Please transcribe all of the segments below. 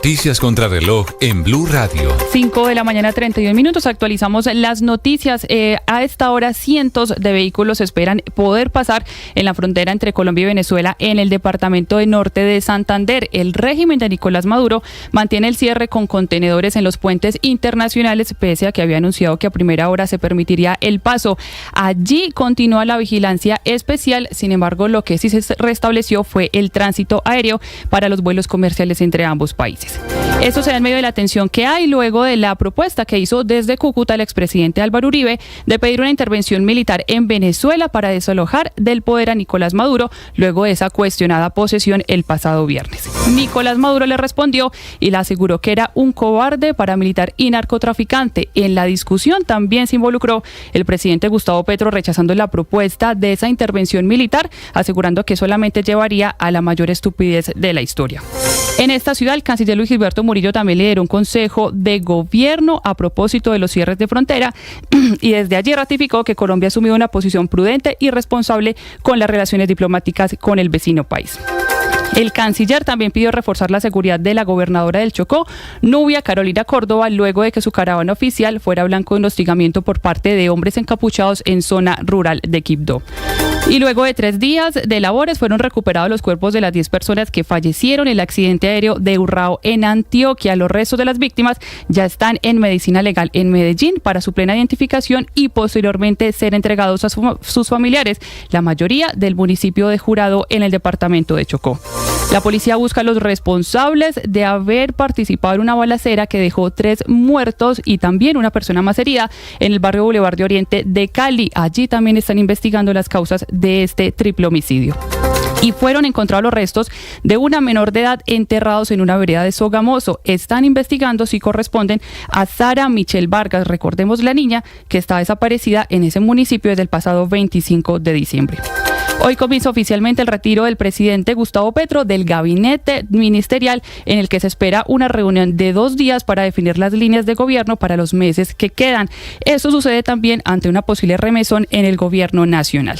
Noticias contra reloj en Blue Radio. 5:31 a.m. Actualizamos las noticias. A esta hora, cientos de vehículos esperan poder pasar en la frontera entre Colombia y Venezuela en el departamento de Norte de Santander. El régimen de Nicolás Maduro mantiene el cierre con contenedores en los puentes internacionales, pese a que había anunciado que a primera hora se permitiría el paso. Allí continúa la vigilancia especial. Sin embargo, lo que sí se restableció fue el tránsito aéreo para los vuelos comerciales entre ambos países. Esto se da en medio de la tensión que hay luego de la propuesta que hizo desde Cúcuta el expresidente Álvaro Uribe de pedir una intervención militar en Venezuela para desalojar del poder a Nicolás Maduro luego de esa cuestionada posesión el pasado viernes. Nicolás Maduro le respondió y le aseguró que era un cobarde, paramilitar y narcotraficante. En la discusión también se involucró el presidente Gustavo Petro, rechazando la propuesta de esa intervención militar, asegurando que solamente llevaría a la mayor estupidez de la historia. En esta ciudad, el canciller Luis Gilberto Murillo también lideró un consejo de gobierno a propósito de los cierres de frontera y desde allí ratificó que Colombia ha asumido una posición prudente y responsable con las relaciones diplomáticas con el vecino país. El canciller también pidió reforzar la seguridad de la gobernadora del Chocó, Nubia Carolina Córdoba, luego de que su caravana oficial fuera blanco de un hostigamiento por parte de hombres encapuchados en zona rural de Quibdó. Y luego de 3 días de labores fueron recuperados los cuerpos de las 10 personas que fallecieron en el accidente aéreo de Urrao en Antioquia. Los restos de las víctimas ya están en medicina legal en Medellín para su plena identificación y posteriormente ser entregados a sus familiares, la mayoría del municipio de Jurado en el departamento de Chocó. La policía busca a los responsables de haber participado en una balacera que dejó 3 muertos y también una persona más herida en el barrio Boulevard de Oriente de Cali. Allí también están investigando las causas de este triple homicidio. Y fueron encontrados los restos de una menor de edad enterrados en una vereda de Sogamoso. Están investigando si corresponden a Sara Michelle Vargas, recordemos la niña que está desaparecida en ese municipio desde el pasado 25 de diciembre. Hoy comienza oficialmente el retiro del presidente Gustavo Petro del gabinete ministerial, en el que se espera una reunión de 2 días para definir las líneas de gobierno para los meses que quedan. Esto sucede también ante una posible remesón en el gobierno nacional.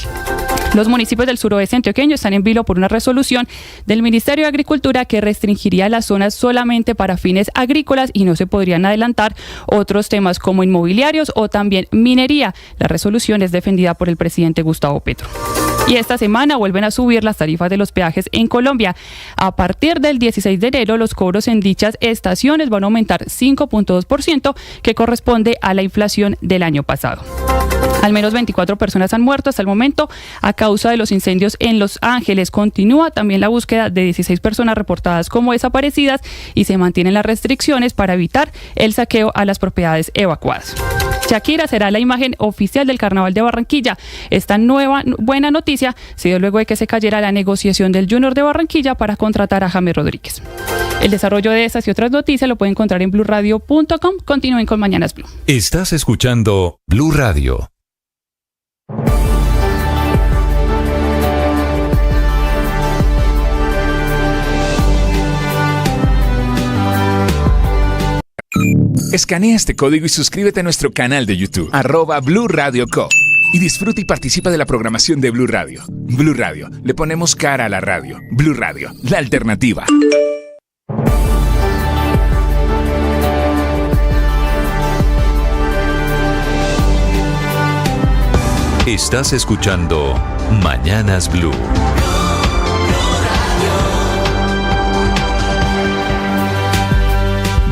Los municipios del suroeste antioqueño están en vilo por una resolución del Ministerio de Agricultura que restringiría las zonas solamente para fines agrícolas y no se podrían adelantar otros temas como inmobiliarios o también minería. La resolución es defendida por el presidente Gustavo Petro. Y esta semana vuelven a subir las tarifas de los peajes en Colombia. A partir del 16 de enero, los cobros en dichas estaciones van a aumentar 5.2%, que corresponde a la inflación del año pasado. Al menos 24 personas han muerto hasta el momento a causa de los incendios en Los Ángeles. Continúa también la búsqueda de 16 personas reportadas como desaparecidas y se mantienen las restricciones para evitar el saqueo a las propiedades evacuadas. Shakira será la imagen oficial del Carnaval de Barranquilla. Esta buena noticia se dio luego de que se cayera la negociación del Junior de Barranquilla para contratar a James Rodríguez. El desarrollo de estas y otras noticias lo pueden encontrar en bluradio.com. Continúen con Mañanas Blue. Estás escuchando Blue Radio. Escanea este código y suscríbete a nuestro canal de YouTube, @Blue Radio Co. Y disfruta y participa de la programación de Blue Radio. Blue Radio, le ponemos cara a la radio. Blue Radio, la alternativa. Estás escuchando Mañanas Blue.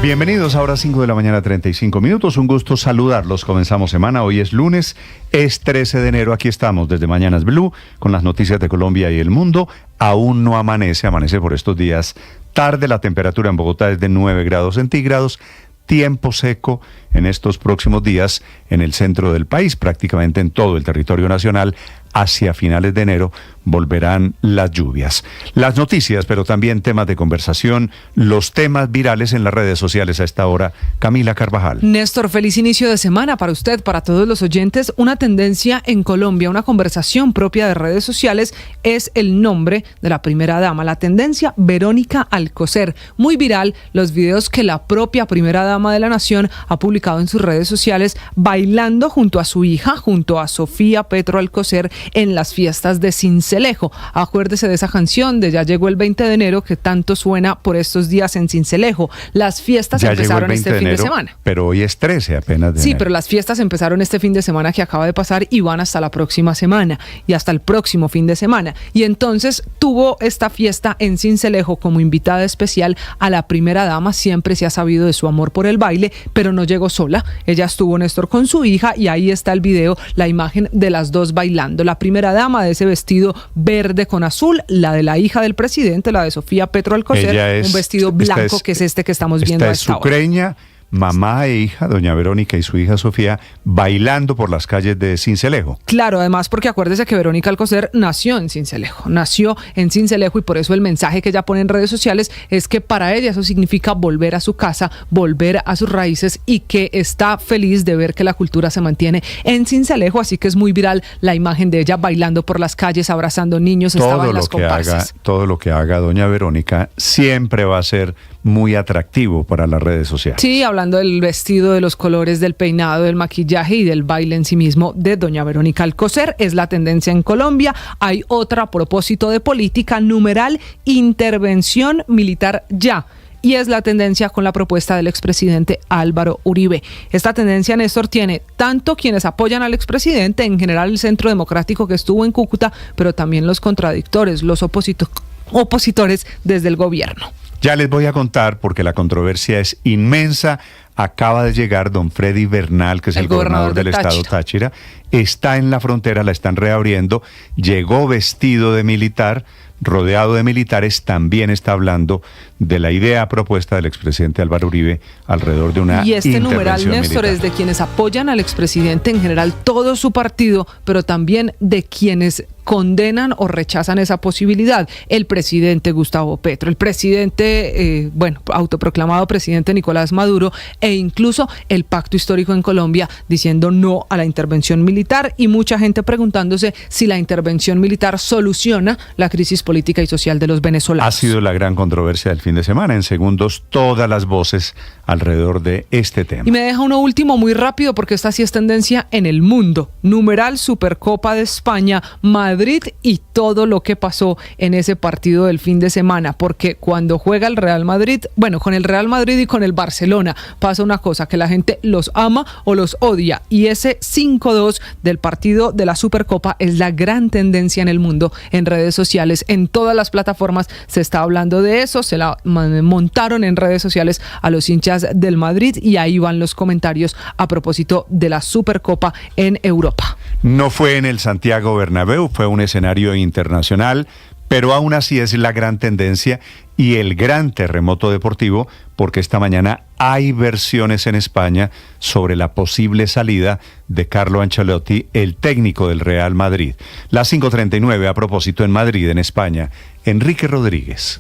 Bienvenidos, ahora 5 de la mañana, 35 minutos. Un gusto saludarlos. Comenzamos semana. Hoy es lunes, es 13 de enero. Aquí estamos desde Mañanas Blue con las noticias de Colombia y el mundo. Aún no amanece por estos días tarde. La temperatura en Bogotá es de 9 grados centígrados. Tiempo seco en estos próximos días en el centro del país, prácticamente en todo el territorio nacional. Hacia finales de enero volverán las lluvias. Las noticias, pero también temas de conversación, los temas virales en las redes sociales a esta hora. Camila Carvajal. Néstor, feliz inicio de semana para usted, para todos los oyentes. Una tendencia en Colombia, una conversación propia de redes sociales, es el nombre de la primera dama. La tendencia, Verónica Alcocer. Muy viral los videos que la propia primera dama de la nación ha publicado en sus redes sociales, bailando junto a su hija, junto a Sofía Petro Alcocer, en las fiestas de Sincelejo. Acuérdese de esa canción de Ya llegó el 20 de enero que tanto suena por estos días en Sincelejo. Las fiestas ya empezaron este fin de semana. Pero hoy es 13 apenas de Sí, enero. pero las fiestas empezaron este fin de semana que acaba de pasar y van hasta la próxima semana y hasta el próximo fin de semana. Y entonces tuvo esta fiesta en Sincelejo como invitada especial a la primera dama. Siempre se ha sabido de su amor por el baile, pero no llegó sola. Ella estuvo, Néstor, con su hija y ahí está el video, la imagen de las dos bailando. La primera dama de ese vestido verde con azul, la de la hija del presidente, la de Sofía Petro Alcocer, un vestido blanco que es este que estamos viendo a esta hora. Sucreña, mamá e hija, doña Verónica y su hija Sofía, bailando por las calles de Sincelejo. Claro, además porque acuérdese que Verónica Alcocer nació en Sincelejo y por eso el mensaje que ella pone en redes sociales es que para ella eso significa volver a su casa, volver a sus raíces y que está feliz de ver que la cultura se mantiene en Sincelejo, así que es muy viral la imagen de ella bailando por las calles, abrazando niños, estaba en las comparsas. Todo lo que haga doña Verónica siempre va a ser muy atractivo para las redes sociales. Sí, hablando del vestido, de los colores, del peinado, del maquillaje y del baile en sí mismo de doña Verónica Alcocer, es la tendencia en Colombia. Hay otra a propósito de política, numeral intervención militar ya. Y es la tendencia con la propuesta del expresidente Álvaro Uribe. Esta tendencia, Néstor, tiene tanto quienes apoyan al expresidente, en general el Centro Democrático que estuvo en Cúcuta, pero también los contradictores, los opositores desde el gobierno. Ya les voy a contar porque la controversia es inmensa. Acaba de llegar don Freddy Bernal, que es el gobernador del estado Táchira. Está en la frontera, la están reabriendo. Llegó vestido de militar, rodeado de militares. También está hablando de la idea propuesta del expresidente Álvaro Uribe alrededor de una intervención militar. Y numeral, Néstor, es de quienes apoyan al expresidente en general, todo su partido, pero también de quienes condenan o rechazan esa posibilidad. El presidente Gustavo Petro, el presidente, autoproclamado presidente Nicolás Maduro, e incluso el Pacto Histórico en Colombia diciendo no a la intervención militar, y mucha gente preguntándose si la intervención militar soluciona la crisis política y social de los venezolanos. Ha sido la gran controversia del fin de semana. En segundos, todas las voces alrededor de este tema. Y me deja uno último muy rápido porque esta sí es tendencia en el mundo. Numeral Supercopa de España, Madrid y todo lo que pasó en ese partido del fin de semana, porque cuando juega el Real Madrid, con el Real Madrid y con el Barcelona pasa una cosa, que la gente los ama o los odia, y ese 5-2 del partido de la Supercopa es la gran tendencia en el mundo, en redes sociales, en todas las plataformas se está hablando de eso, se la montaron en redes sociales a los hinchas del Madrid y ahí van los comentarios a propósito de la Supercopa en Europa. No fue en el Santiago Bernabéu, fue un escenario internacional, pero aún así es la gran tendencia y el gran terremoto deportivo, porque esta mañana hay versiones en España sobre la posible salida de Carlo Ancelotti, el técnico del Real Madrid. Las 5:39 a propósito en Madrid, en España. Enrique Rodríguez.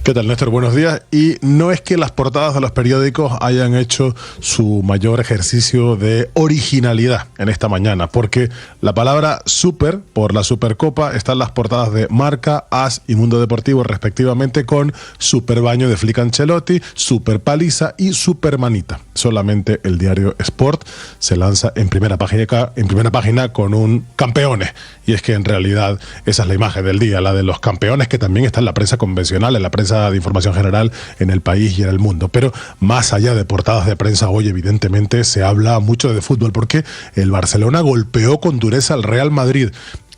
¿Qué tal, Néstor? Buenos días. Y no es que las portadas de los periódicos hayan hecho su mayor ejercicio de originalidad en esta mañana, porque la palabra super por la Supercopa está en las portadas de Marca, AS y Mundo Deportivo respectivamente, con Super Baño de Flick Ancelotti, Super Paliza y Super Manita. Solamente el diario Sport se lanza en primera página con un campeones. Y es que en realidad esa es la imagen del día, la de los campeones, que también está en la prensa convencional, en la prensa de información general en el país y en el mundo. Pero más allá de portadas de prensa, hoy evidentemente se habla mucho de fútbol, porque el Barcelona golpeó con dureza al Real Madrid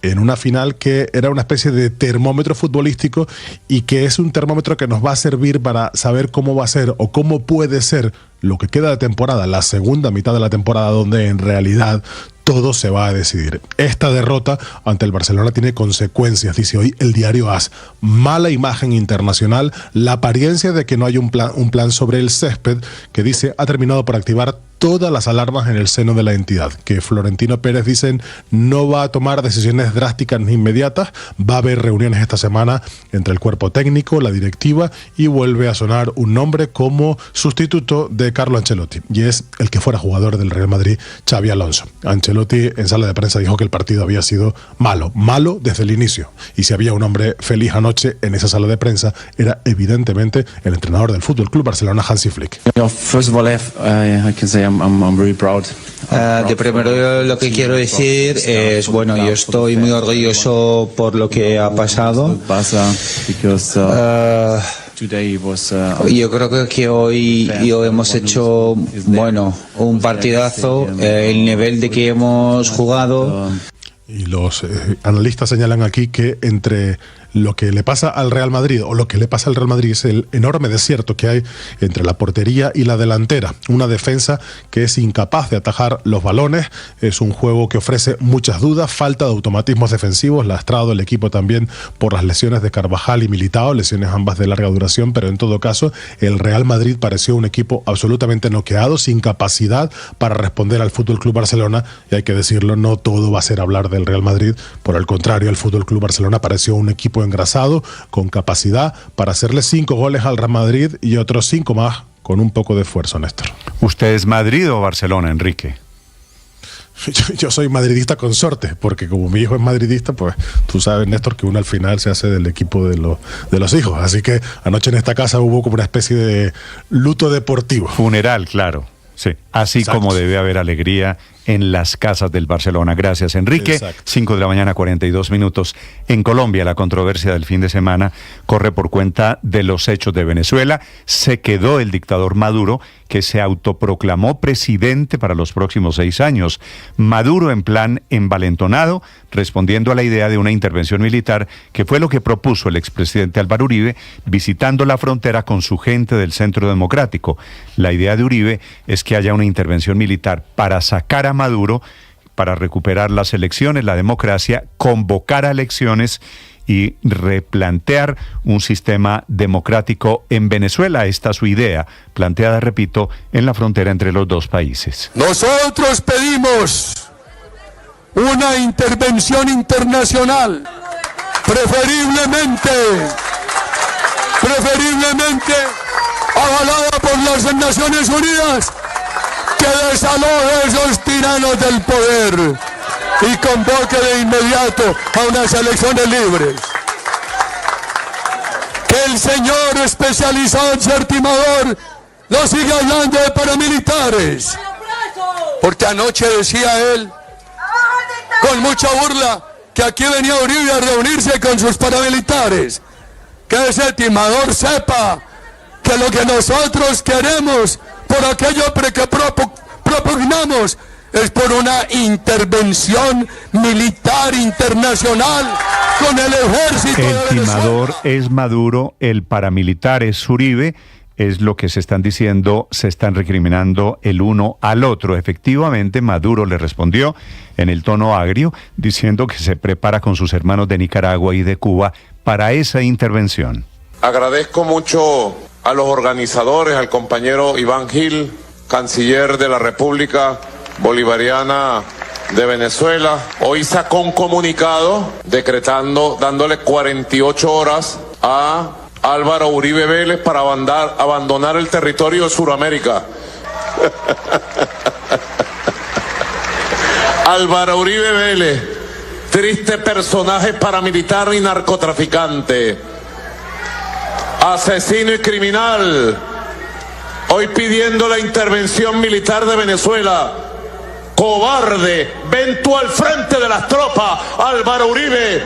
en una final que era una especie de termómetro futbolístico, y que es un termómetro que nos va a servir para saber cómo va a ser o cómo puede ser lo que queda de temporada, la segunda mitad de la temporada, donde en realidad todo se va a decidir. Esta derrota ante el Barcelona tiene consecuencias, dice hoy el diario AS. Mala imagen internacional, la apariencia de que no hay un plan sobre el césped, que dice ha terminado por activar todas las alarmas en el seno de la entidad, que Florentino Pérez, dicen, no va a tomar decisiones drásticas ni inmediatas, va a haber reuniones esta semana entre el cuerpo técnico, la directiva, y vuelve a sonar un nombre como sustituto de Carlo Ancelotti, y es el que fuera jugador del Real Madrid, Xabi Alonso. Ancelotti en sala de prensa dijo que el partido había sido malo desde el inicio, y si había un hombre feliz anoche en esa sala de prensa era evidentemente el entrenador del Fútbol Club Barcelona, Hansi Flick. First of all, I can say I'm I'm very proud. De primero lo que quiero decir es, bueno, yo estoy muy orgulloso por lo que ha pasado. Yo creo que hoy hemos hecho, bueno, un partidazo, el nivel de que hemos jugado. Y los analistas señalan aquí que entre lo que le pasa al Real Madrid, o lo que le pasa al Real Madrid, es el enorme desierto que hay entre la portería y la delantera. Una defensa que es incapaz de atajar los balones, es un juego que ofrece muchas dudas, falta de automatismos defensivos, lastrado el equipo también por las lesiones de Carvajal y Militao, lesiones ambas de larga duración, pero en todo caso el Real Madrid pareció un equipo absolutamente noqueado, sin capacidad para responder al Fútbol Club Barcelona, y hay que decirlo, no todo va a ser hablar del Real Madrid, por el contrario, el Fútbol Club Barcelona pareció un equipo engrasado, con capacidad para hacerle 5 goles al Real Madrid y otros 5 más con un poco de esfuerzo, Néstor. ¿Usted es Madrid o Barcelona, Enrique? Yo soy madridista con sorte, porque como mi hijo es madridista, pues tú sabes, Néstor, que uno al final se hace del equipo de los hijos. Así que anoche en esta casa hubo como una especie de luto deportivo. Funeral, claro. Sí, así exacto, como debe haber alegría en las casas del Barcelona. Gracias, Enrique. Exacto. 5 de la mañana, 42 minutos. En Colombia, la controversia del fin de semana corre por cuenta de los hechos de Venezuela. Se quedó el dictador Maduro, que se autoproclamó presidente para los próximos 6 años. Maduro en plan envalentonado, respondiendo a la idea de una intervención militar, que fue lo que propuso el expresidente Álvaro Uribe, visitando la frontera con su gente del Centro Democrático. La idea de Uribe es que haya una intervención militar para sacar a Maduro, para recuperar las elecciones, la democracia, convocar a elecciones y replantear un sistema democrático en Venezuela. Esta es su idea, planteada, repito, en la frontera entre los dos países. Nosotros pedimos una intervención internacional, preferiblemente avalada por las Naciones Unidas, que desaloje a esos tiranos del poder y convoque de inmediato a unas elecciones libres. Que el señor especializado en ser timador no siga hablando de paramilitares, porque anoche decía él con mucha burla que aquí venía Uribe a reunirse con sus paramilitares. Que ese timador sepa que lo que nosotros queremos, por aquello que propugnamos, es por una intervención militar internacional con el ejército de Venezuela. El timador es Maduro, el paramilitar es Uribe, es lo que se están diciendo, se están recriminando el uno al otro. Efectivamente, Maduro le respondió en el tono agrio, diciendo que se prepara con sus hermanos de Nicaragua y de Cuba para esa intervención. Agradezco mucho a los organizadores, al compañero Iván Gil, canciller de la República Bolivariana de Venezuela. Hoy sacó un comunicado dándole 48 horas a Álvaro Uribe Vélez para abandonar el territorio de Sudamérica. Álvaro Uribe Vélez, triste personaje paramilitar y narcotraficante, asesino y criminal, hoy pidiendo la intervención militar de Venezuela. Cobarde, ven tú al frente de las tropas, Álvaro Uribe,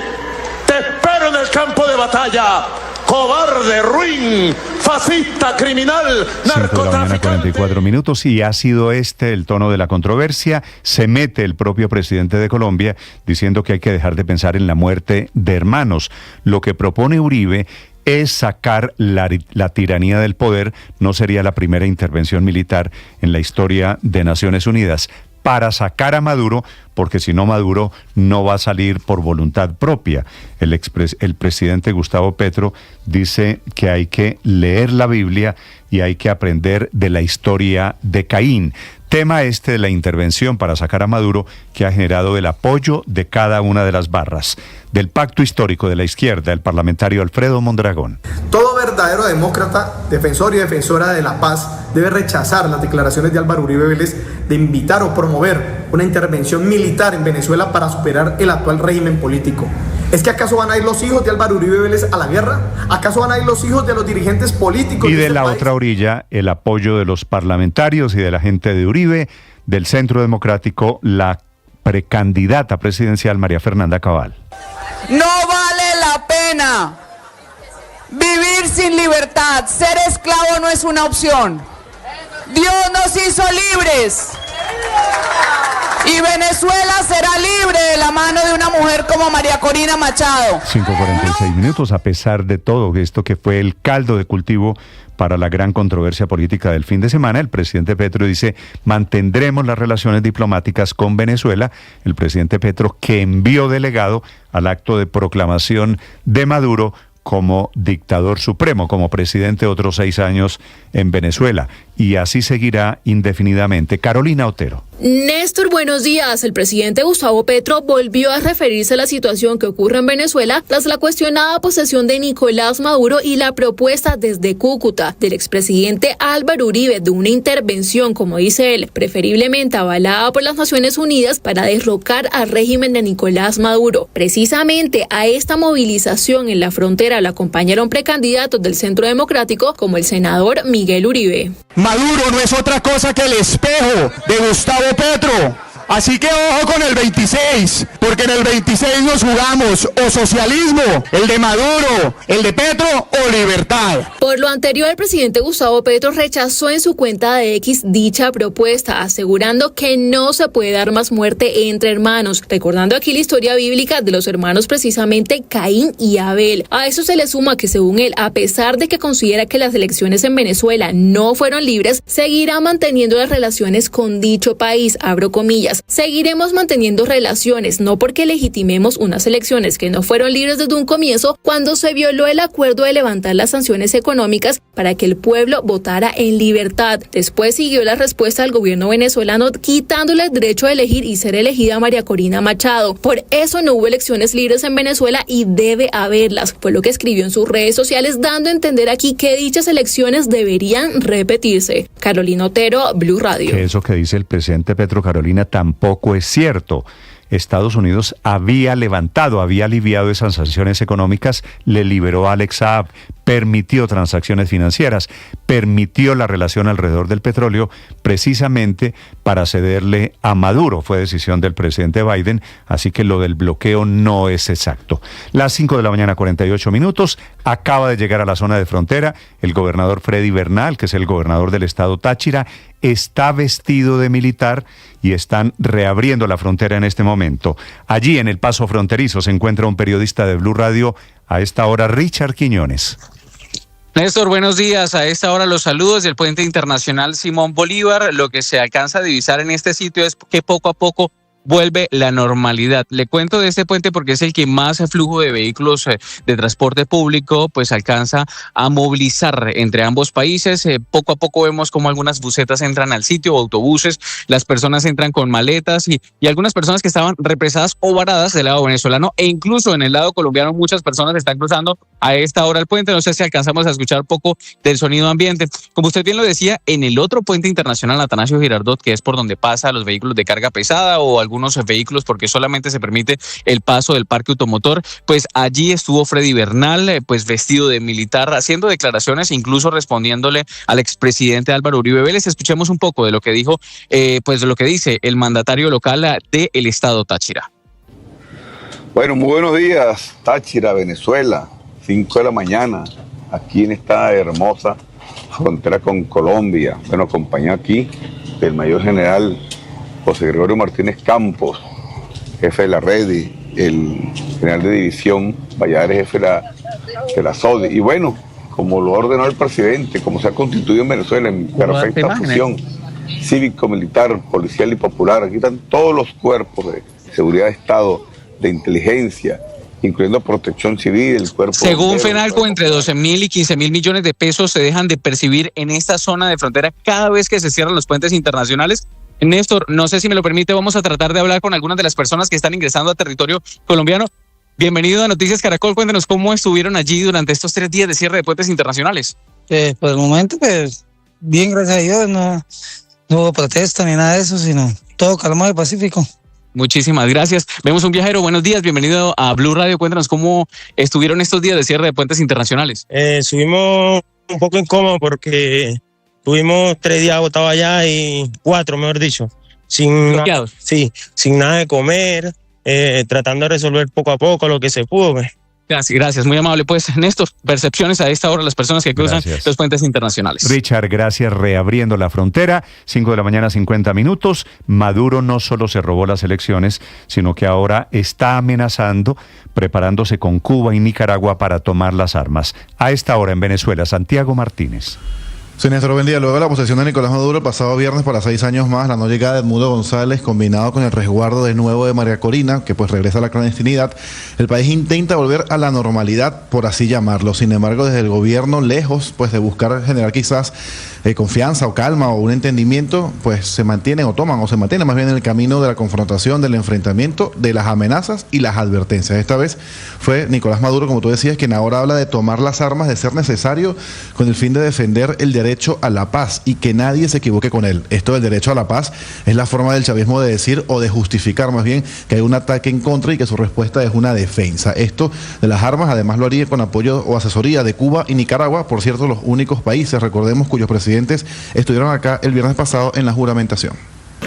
te espero en el campo de batalla. Cobarde, ruin, fascista, criminal, narcotraficante. 44 minutos y ha sido este el tono de la controversia. Se mete el propio presidente de Colombia diciendo que hay que dejar de pensar en la muerte de hermanos. Lo que propone Uribe es sacar la tiranía del poder. No sería la primera intervención militar en la historia de Naciones Unidas para sacar a Maduro, porque si no, Maduro no va a salir por voluntad propia. El presidente Gustavo Petro dice que hay que leer la Biblia y hay que aprender de la historia de Caín. Tema este de la intervención para sacar a Maduro, que ha generado el apoyo de cada una de las barras. Del pacto histórico de la izquierda, el parlamentario Alfredo Mondragón. Todo verdadero demócrata, defensor y defensora de la paz, debe rechazar las declaraciones de Álvaro Uribe Vélez de invitar o promover una intervención militar en Venezuela para superar el actual régimen político. ¿Es que acaso van a ir los hijos de Álvaro Uribe Vélez a la guerra? ¿Acaso van a ir los hijos de los dirigentes políticos? Y de este la país? otra orilla, el apoyo de los parlamentarios y de la gente de Uribe, del Centro Democrático, la precandidata presidencial María Fernanda Cabal. No vale la pena vivir sin libertad. Ser esclavo no es una opción. Dios nos hizo libres. Y Venezuela será libre de la mano de una mujer como María Corina Machado. 5:46 minutos, a pesar de todo esto que fue el caldo de cultivo para la gran controversia política del fin de semana, el presidente Petro dice, mantendremos las relaciones diplomáticas con Venezuela. El presidente Petro, que envió delegado al acto de proclamación de Maduro como dictador supremo, como presidente otros 6 años en Venezuela. Y así seguirá indefinidamente. Carolina Otero. Néstor, buenos días. El presidente Gustavo Petro volvió a referirse a la situación que ocurre en Venezuela tras la cuestionada posesión de Nicolás Maduro y la propuesta desde Cúcuta del expresidente Álvaro Uribe de una intervención, como dice él, preferiblemente avalada por las Naciones Unidas para derrocar al régimen de Nicolás Maduro. Precisamente a esta movilización en la frontera la acompañaron precandidatos del Centro Democrático como el senador Miguel Uribe. Maduro no es otra cosa que el espejo de Gustavo Petro. Así que ojo con el 26, porque en el 26 nos jugamos o socialismo, el de Maduro, el de Petro o libertad. Por lo anterior, el presidente Gustavo Petro rechazó en su cuenta de X dicha propuesta, asegurando que no se puede dar más muerte entre hermanos, recordando aquí la historia bíblica de los hermanos precisamente Caín y Abel. A eso se le suma que, según él, a pesar de que considera que las elecciones en Venezuela no fueron libres, seguirá manteniendo las relaciones con dicho país, abro comillas. Seguiremos manteniendo relaciones, no porque legitimemos unas elecciones que no fueron libres desde un comienzo, cuando se violó el acuerdo de levantar las sanciones económicas para que el pueblo votara en libertad. Después siguió la respuesta del gobierno venezolano quitándole el derecho a elegir y ser elegida a María Corina Machado. Por eso no hubo elecciones libres en Venezuela y debe haberlas, fue lo que escribió en sus redes sociales, dando a entender aquí que dichas elecciones deberían repetirse. Carolina Otero, Blue Radio. Que eso que dice el presidente Petro, Carolina, tampoco es cierto. Estados Unidos había aliviado esas sanciones económicas, le liberó a Alex Saab, permitió transacciones financieras, permitió la relación alrededor del petróleo, precisamente para cederle a Maduro. Fue decisión del presidente Biden, así que lo del bloqueo no es exacto. Las 5:48 a.m, acaba de llegar a la zona de frontera el gobernador Freddy Bernal, que es el gobernador del estado Táchira, está vestido de militar y están reabriendo la frontera en este momento. Allí, en el paso fronterizo, se encuentra un periodista de Blue Radio a esta hora, Richard Quiñones. Néstor, buenos días. A esta hora los saludos del puente internacional Simón Bolívar. Lo que se alcanza a divisar en este sitio es que poco a poco vuelve la normalidad. Le cuento de este puente porque es el que más flujo de vehículos de transporte público pues alcanza a movilizar entre ambos países. Poco a poco vemos como algunas busetas entran al sitio, autobuses, las personas entran con maletas y algunas personas que estaban represadas o varadas del lado venezolano e incluso en el lado colombiano muchas personas están cruzando a esta hora el puente. No sé si alcanzamos a escuchar poco del sonido ambiente. Como usted bien lo decía, en el otro puente internacional Atanasio Girardot, que es por donde pasa los vehículos de carga pesada o algunos vehículos porque solamente se permite el paso del parque automotor, pues allí estuvo Freddy Bernal, pues vestido de militar, haciendo declaraciones, incluso respondiéndole al expresidente Álvaro Uribe Vélez. Escuchemos un poco de lo que dijo, pues de lo que dice el mandatario local del estado Táchira. Bueno, muy buenos días, Táchira, Venezuela, 5 de la mañana, aquí en esta hermosa frontera con Colombia. Bueno, acompañado aquí del mayor general José Gregorio Martínez Campos, jefe de la red, y el general de división Valladares, jefe de la SODI. Y bueno, como lo ordenó el presidente, como se ha constituido en Venezuela en perfecta fusión cívico-militar, policial y popular, aquí están todos los cuerpos de seguridad de Estado, de inteligencia, incluyendo protección civil, el cuerpo... Según FENALCO, entre 12.000 y 15.000 millones de pesos se dejan de percibir en esta zona de frontera cada vez que se cierran los puentes internacionales. Néstor, no sé si me lo permite, vamos a tratar de hablar con algunas de las personas que están ingresando a territorio colombiano. Bienvenido a Noticias Caracol, cuéntenos cómo estuvieron allí durante estos 3 días de cierre de puentes internacionales. Por el momento, pues, bien, gracias a Dios, no hubo protesta ni nada de eso, sino todo calmado y pacífico. Muchísimas gracias. Vemos un viajero. Buenos días, bienvenido a Blue Radio. Cuéntanos cómo estuvieron estos días de cierre de puentes internacionales. Estuvimos un poco incómodos porque tuvimos 3 días agotados allá y 4, mejor dicho. Sin nada de comer, tratando de resolver poco a poco lo que se pudo. Gracias, muy amable. Pues, Néstor, percepciones a esta hora las personas que cruzan los puentes internacionales. Richard, gracias. Reabriendo la frontera, 5 de la mañana, 50 minutos. Maduro no solo se robó las elecciones, sino que ahora está amenazando, preparándose con Cuba y Nicaragua para tomar las armas. A esta hora en Venezuela, Santiago Martínez. Sí, Néstor, buen día. Luego de la posesión de Nicolás Maduro el pasado viernes para 6 años más, la no llegada de Edmundo González, combinado con el resguardo de nuevo de María Corina, que pues regresa a la clandestinidad, el país intenta volver a la normalidad, por así llamarlo. Sin embargo, desde el gobierno, lejos pues de buscar generar quizás confianza o calma o un entendimiento, pues se mantienen más bien en el camino de la confrontación, del enfrentamiento, de las amenazas y las advertencias. Esta vez fue Nicolás Maduro, como tú decías, quien ahora habla de tomar las armas de ser necesario con el fin de defender el derecho a la paz y que nadie se equivoque con él. Esto del derecho a la paz es la forma del chavismo de decir o de justificar más bien que hay un ataque en contra y que su respuesta es una defensa. Esto de las armas además lo haría con apoyo o asesoría de Cuba y Nicaragua, por cierto, los únicos países, recordemos, cuyos presidentes estuvieron acá el viernes pasado en la juramentación.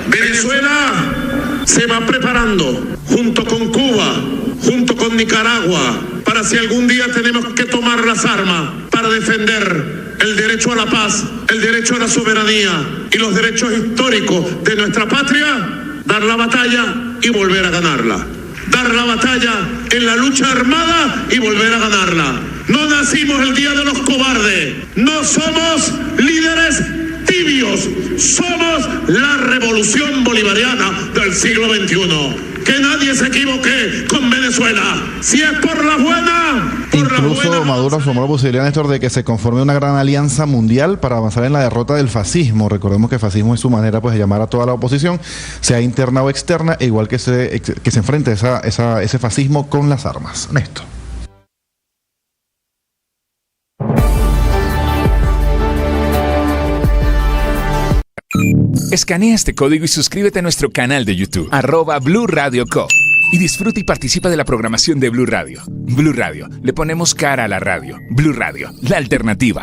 Venezuela se va preparando junto con Cuba, junto con Nicaragua, para si algún día tenemos que tomar las armas para defender el derecho a la paz, el derecho a la soberanía y los derechos históricos de nuestra patria, dar la batalla y volver a ganarla. Dar la batalla en la lucha armada y volver a ganarla. No nacimos el día de los cobardes, no somos líderes tibios, somos la revolución bolivariana del siglo XXI. Que nadie se equivoque con Venezuela. Si es por la buena, Incluso Maduro asomó la posibilidad, Néstor, de que se conforme una gran alianza mundial para avanzar en la derrota del fascismo. Recordemos que el fascismo es su manera pues de llamar a toda la oposición, sea interna o externa, e igual que se enfrente ese fascismo con las armas. Néstor. Escanea este código y suscríbete a nuestro canal de YouTube, @Blue Radio Co. Y disfruta y participa de la programación de Blue Radio. Blue Radio, le ponemos cara a la radio. Blue Radio, la alternativa.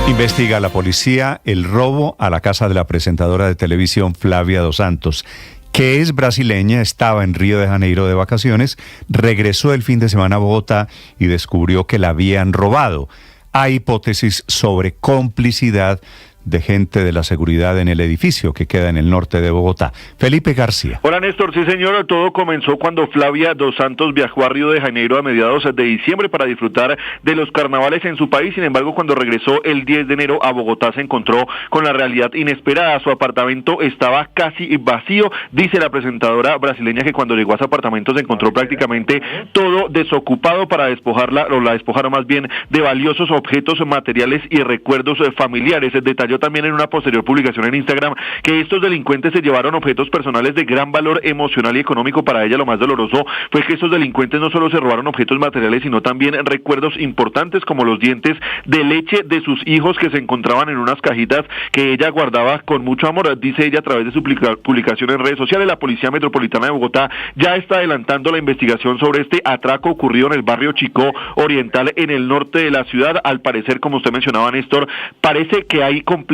Investiga la policía el robo a la casa de la presentadora de televisión Flavia Dos Santos, que es brasileña, estaba en Río de Janeiro de vacaciones, regresó el fin de semana a Bogotá y descubrió que la habían robado. Hay hipótesis sobre complicidad de gente de la seguridad en el edificio que queda en el norte de Bogotá. Felipe García. Hola Néstor, sí señor, todo comenzó cuando Flavia Dos Santos viajó a Río de Janeiro a mediados de diciembre para disfrutar de los carnavales en su país. Sin embargo, cuando regresó el 10 de enero a Bogotá se encontró con la realidad inesperada. Su apartamento estaba casi vacío. Dice la presentadora brasileña que cuando llegó a su apartamento se encontró prácticamente todo desocupado para despojarla, o la despojaron más bien, de valiosos objetos materiales y recuerdos familiares. Detalló también en una posterior publicación en Instagram que estos delincuentes se llevaron objetos personales de gran valor emocional y económico. Para ella lo más doloroso fue que estos delincuentes no solo se robaron objetos materiales, sino también recuerdos importantes como los dientes de leche de sus hijos que se encontraban en unas cajitas que ella guardaba con mucho amor. Dice ella a través de su publicación en redes sociales. La Policía Metropolitana de Bogotá ya está adelantando la investigación sobre este atraco ocurrido en el barrio Chicó Oriental en el norte de la ciudad. Al parecer, como usted mencionaba, Néstor, parece que hay complicidad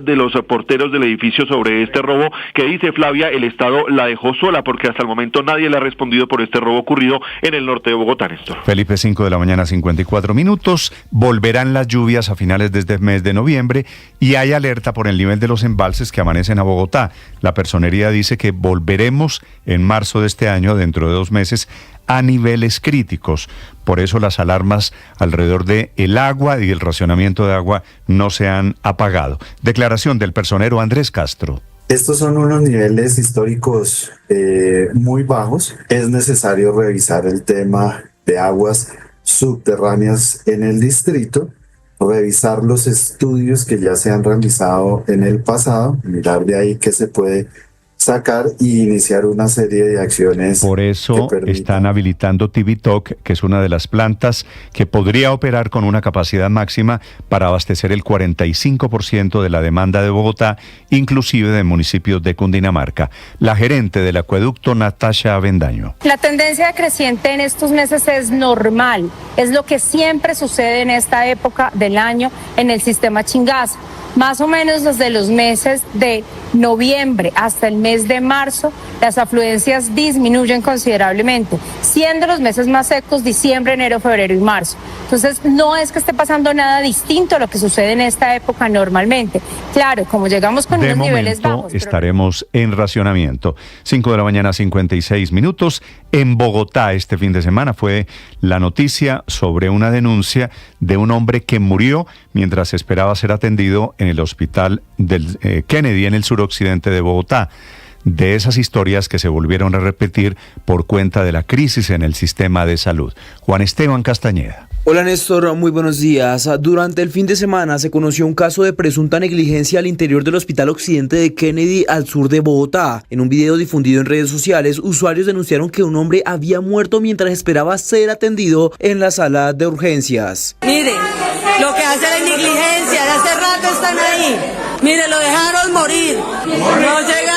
de los porteros del edificio sobre este robo, que dice Flavia, el Estado la dejó sola porque hasta el momento nadie le ha respondido por este robo ocurrido en el norte de Bogotá, Néstor. Felipe, 5 de la mañana, 54 minutos. Volverán las lluvias a finales de este mes de noviembre y hay alerta por el nivel de los embalses que amanecen a Bogotá. La Personería dice que volveremos en marzo de este año, dentro de 2 meses, a niveles críticos. Por eso las alarmas alrededor de el agua y el racionamiento de agua no se han apagado. Declaración del personero Andrés Castro. Estos son unos niveles históricos muy bajos. Es necesario revisar el tema de aguas subterráneas en el distrito, revisar los estudios que ya se han realizado en el pasado, mirar de ahí qué se puede sacar y iniciar una serie de acciones. Por eso están habilitando TVTOC, que es una de las plantas que podría operar con una capacidad máxima para abastecer el 45% de la demanda de Bogotá, inclusive de municipios de Cundinamarca. La gerente del acueducto, Natasha Avendaño. La tendencia creciente en estos meses es normal, es lo que siempre sucede en esta época del año en el sistema Chingaza. Más o menos desde los meses de noviembre hasta el mes de marzo, las afluencias disminuyen considerablemente, siendo los meses más secos diciembre, enero, febrero y marzo. Entonces, no es que esté pasando nada distinto a lo que sucede en esta época normalmente. Claro, como llegamos con unos niveles bajos. Estaremos en racionamiento. 5:56 a.m. En Bogotá este fin de semana fue la noticia sobre una denuncia de un hombre que murió mientras esperaba ser atendido en el hospital del Kennedy en el suroccidente de Bogotá. De esas historias que se volvieron a repetir por cuenta de la crisis en el sistema de salud. Juan Esteban Castañeda. Hola Néstor, muy buenos días. Durante el fin de semana se conoció un caso de presunta negligencia al interior del Hospital Occidente de Kennedy al sur de Bogotá. En un video difundido en redes sociales, usuarios denunciaron que un hombre había muerto mientras esperaba ser atendido en la sala de urgencias. Mire, lo que hace es negligencia, de hace rato están ahí. Mire, lo dejaron morir, no llegaron.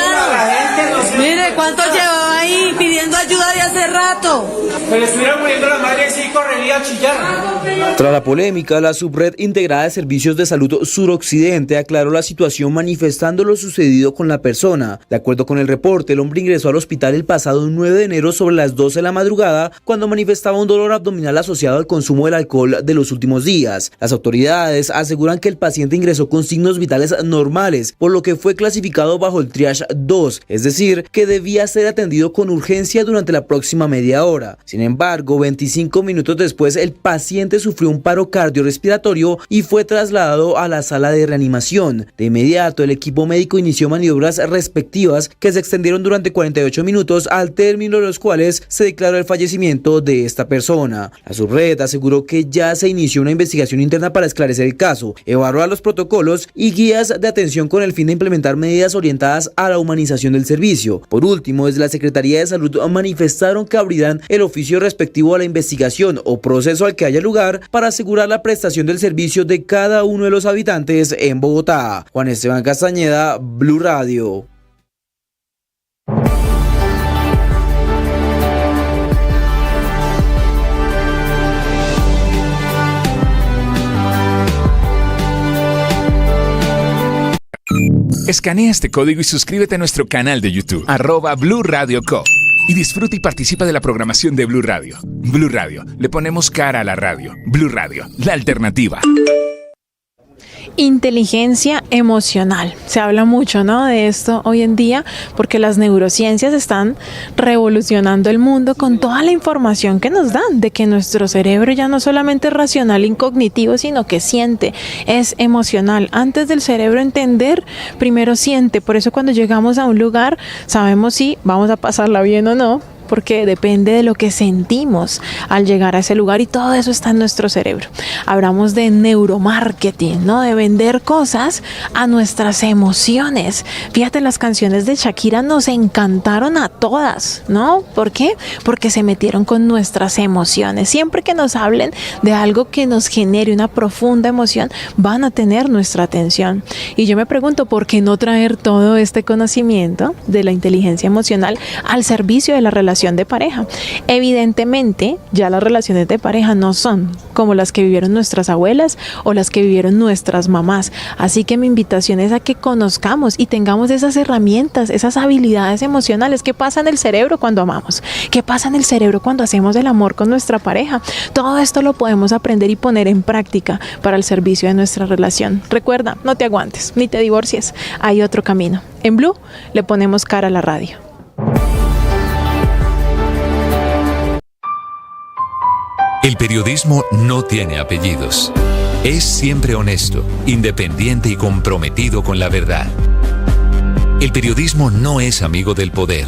Mire, ¿cuánto llevaba ahí pidiendo ayuda de hace rato? Se le estuviera muriendo la madre, sí correría a chillar. Tras la polémica, la Subred Integrada de Servicios de Salud Suroccidente aclaró la situación manifestando lo sucedido con la persona. De acuerdo con el reporte, el hombre ingresó al hospital el pasado 9 de enero sobre las 12 de la madrugada cuando manifestaba un dolor abdominal asociado al consumo del alcohol de los últimos días. Las autoridades aseguran que el paciente ingresó con signos vitales normales, por lo que fue clasificado bajo el triage 2, es decir, que debía ser atendido con urgencia durante la próxima media hora. Sin embargo, 25 minutos después, el paciente sufrió un paro cardiorrespiratorio y fue trasladado a la sala de reanimación. De inmediato, el equipo médico inició maniobras respectivas que se extendieron durante 48 minutos, al término de los cuales se declaró el fallecimiento de esta persona. La Subred aseguró que ya se inició una investigación interna para esclarecer el caso, evaluar los protocolos y guías de atención con el fin de implementar medidas orientadas a la humanización del servicio. Por último, desde la Secretaría de Salud manifestaron que abrirán el oficio respectivo a la investigación o proceso al que haya lugar para asegurar la prestación del servicio de cada uno de los habitantes en Bogotá. Juan Esteban Castañeda, Blue Radio. Escanea este código y suscríbete a nuestro canal de YouTube, @Blue Radio Co. Y disfruta y participa de la programación de Blue Radio. Blue Radio, le ponemos cara a la radio. Blue Radio, la alternativa. Inteligencia emocional. Se habla mucho, ¿no?, de esto hoy en día porque las neurociencias están revolucionando el mundo con toda la información que nos dan de que nuestro cerebro ya no solamente es racional y cognitivo, sino que siente, es emocional. Antes del cerebro entender, primero siente. Por eso cuando llegamos a un lugar sabemos si vamos a pasarla bien o no, porque depende de lo que sentimos al llegar a ese lugar y todo eso está en nuestro cerebro. Hablamos de neuromarketing, ¿no?, de vender cosas a nuestras emociones. Fíjate, las canciones de Shakira nos encantaron a todas, ¿no? ¿Por qué? Porque se metieron con nuestras emociones. Siempre que nos hablen de algo que nos genere una profunda emoción, van a tener nuestra atención. Y yo me pregunto, ¿por qué no traer todo este conocimiento de la inteligencia emocional al servicio de la relación de pareja? Evidentemente, ya las relaciones de pareja no son como las que vivieron nuestras abuelas o las que vivieron nuestras mamás. Así que mi invitación es a que conozcamos y tengamos esas herramientas, esas habilidades emocionales. ¿Qué pasa en el cerebro cuando amamos? ¿Qué pasa en el cerebro cuando hacemos el amor con nuestra pareja? Todo esto lo podemos aprender y poner en práctica para el servicio de nuestra relación. Recuerda, no te aguantes ni te divorcies. Hay otro camino. En Blue le ponemos cara a la radio. El periodismo no tiene apellidos. Es siempre honesto, independiente y comprometido con la verdad. El periodismo no es amigo del poder,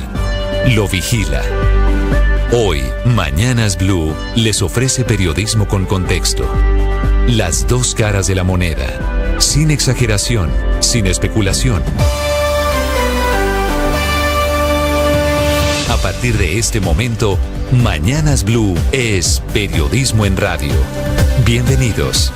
lo vigila. Hoy, Mañanas Blue les ofrece periodismo con contexto. Las dos caras de la moneda, sin exageración, sin especulación. partir de este momento, Mañanas Blue es periodismo en radio. Bienvenidos.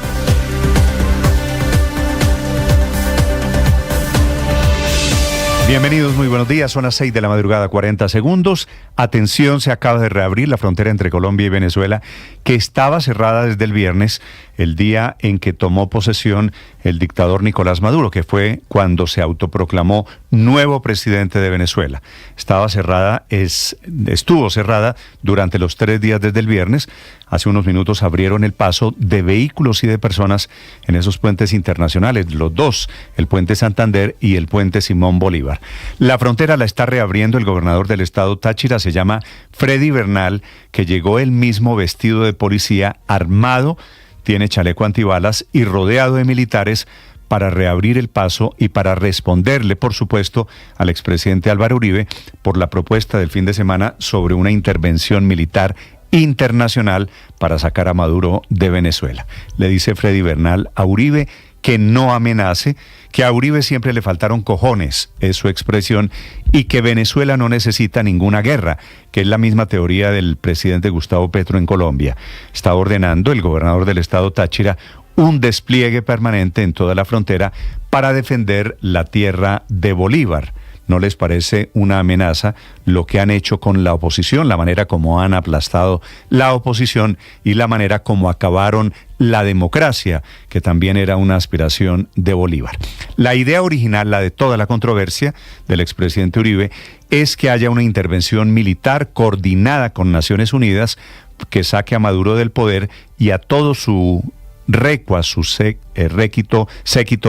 Bienvenidos, muy buenos días. Son las 6 de la madrugada, 40 segundos. Atención, se acaba de reabrir la frontera entre Colombia y Venezuela, que estaba cerrada desde el viernes, el día en que tomó posesión el dictador Nicolás Maduro, que fue cuando se autoproclamó nuevo presidente de Venezuela. Estuvo cerrada durante los 3 días desde el viernes. Hace unos minutos abrieron el paso de vehículos y de personas en esos puentes internacionales, los dos, el puente Santander y el puente Simón Bolívar. La frontera la está reabriendo el gobernador del estado Táchira, se llama Freddy Bernal, que llegó él mismo vestido de policía, armado, tiene chaleco antibalas y rodeado de militares para reabrir el paso y para responderle, por supuesto, al expresidente Álvaro Uribe por la propuesta del fin de semana sobre una intervención militar internacional para sacar a Maduro de Venezuela. Le dice Freddy Bernal a Uribe que no amenace, que a Uribe siempre le faltaron cojones, es su expresión, y que Venezuela no necesita ninguna guerra, que es la misma teoría del presidente Gustavo Petro en Colombia. Está ordenando el gobernador del estado Táchira un despliegue permanente en toda la frontera para defender la tierra de Bolívar. ¿No les parece una amenaza lo que han hecho con la oposición, la manera como han aplastado la oposición y la manera como acabaron la democracia, que también era una aspiración de Bolívar? La idea original, la de toda la controversia del expresidente Uribe, es que haya una intervención militar coordinada con Naciones Unidas que saque a Maduro del poder y a todo su recua, su séquito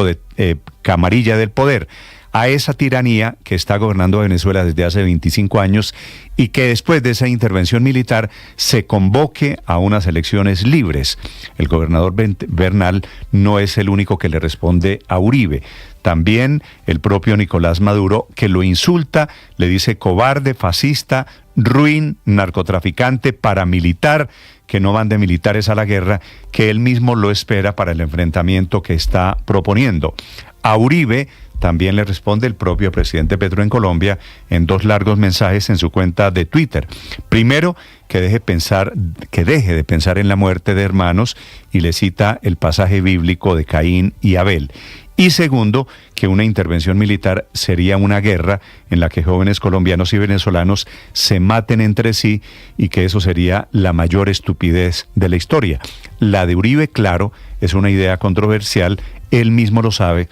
de camarilla del poder, a esa tiranía que está gobernando Venezuela desde hace 25 años y que después de esa intervención militar se convoque a unas elecciones libres. El gobernador Bernal no es el único que le responde a Uribe. También el propio Nicolás Maduro, que lo insulta, le dice cobarde, fascista, ruin, narcotraficante, paramilitar, que no mande militares a la guerra, que él mismo lo espera para el enfrentamiento que está proponiendo. A Uribe también le responde el propio presidente Petro en Colombia en 2 largos mensajes en su cuenta de Twitter. Primero, que deje de pensar en la muerte de hermanos, y le cita el pasaje bíblico de Caín y Abel. Y segundo, que una intervención militar sería una guerra en la que jóvenes colombianos y venezolanos se maten entre sí, y que eso sería la mayor estupidez de la historia. La de Uribe, claro, es una idea controversial, él mismo lo sabe,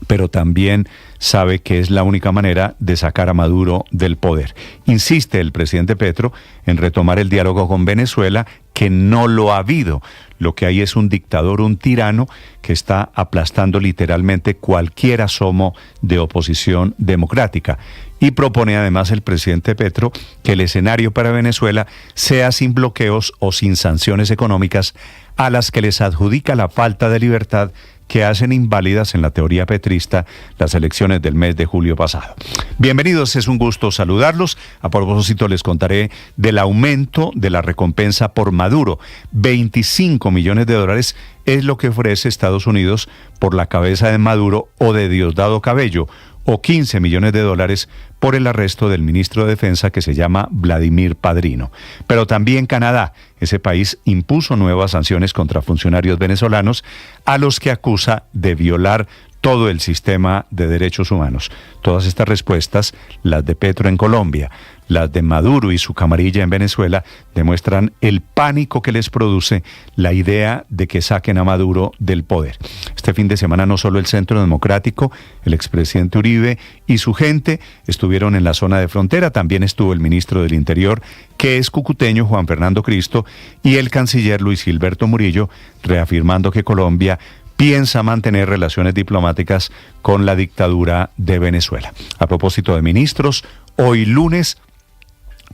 pero también sabe que es la única manera de sacar a Maduro del poder. Insiste el presidente Petro en retomar el diálogo con Venezuela, que no lo ha habido. Lo que hay es un dictador, un tirano, que está aplastando literalmente cualquier asomo de oposición democrática. Y propone además el presidente Petro que el escenario para Venezuela sea sin bloqueos o sin sanciones económicas, a las que les adjudica la falta de libertad que hacen inválidas en la teoría petrista las elecciones del mes de julio pasado. Bienvenidos, es un gusto saludarlos. A propósito, les contaré del aumento de la recompensa por Maduro. $25 millones es lo que ofrece Estados Unidos por la cabeza de Maduro o de Diosdado Cabello, o $15 millones por el arresto del ministro de Defensa, que se llama Vladimir Padrino. Pero también Canadá, ese país, impuso nuevas sanciones contra funcionarios venezolanos a los que acusa de violar todo el sistema de derechos humanos. Todas estas respuestas, las de Petro en Colombia, las de Maduro y su camarilla en Venezuela, demuestran el pánico que les produce la idea de que saquen a Maduro del poder. Este fin de semana no solo el Centro Democrático, el expresidente Uribe y su gente estuvieron en la zona de frontera, también estuvo el ministro del Interior, que es cucuteño, Juan Fernando Cristo, y el canciller Luis Gilberto Murillo, reafirmando que Colombia piensa mantener relaciones diplomáticas con la dictadura de Venezuela. A propósito de ministros, hoy lunes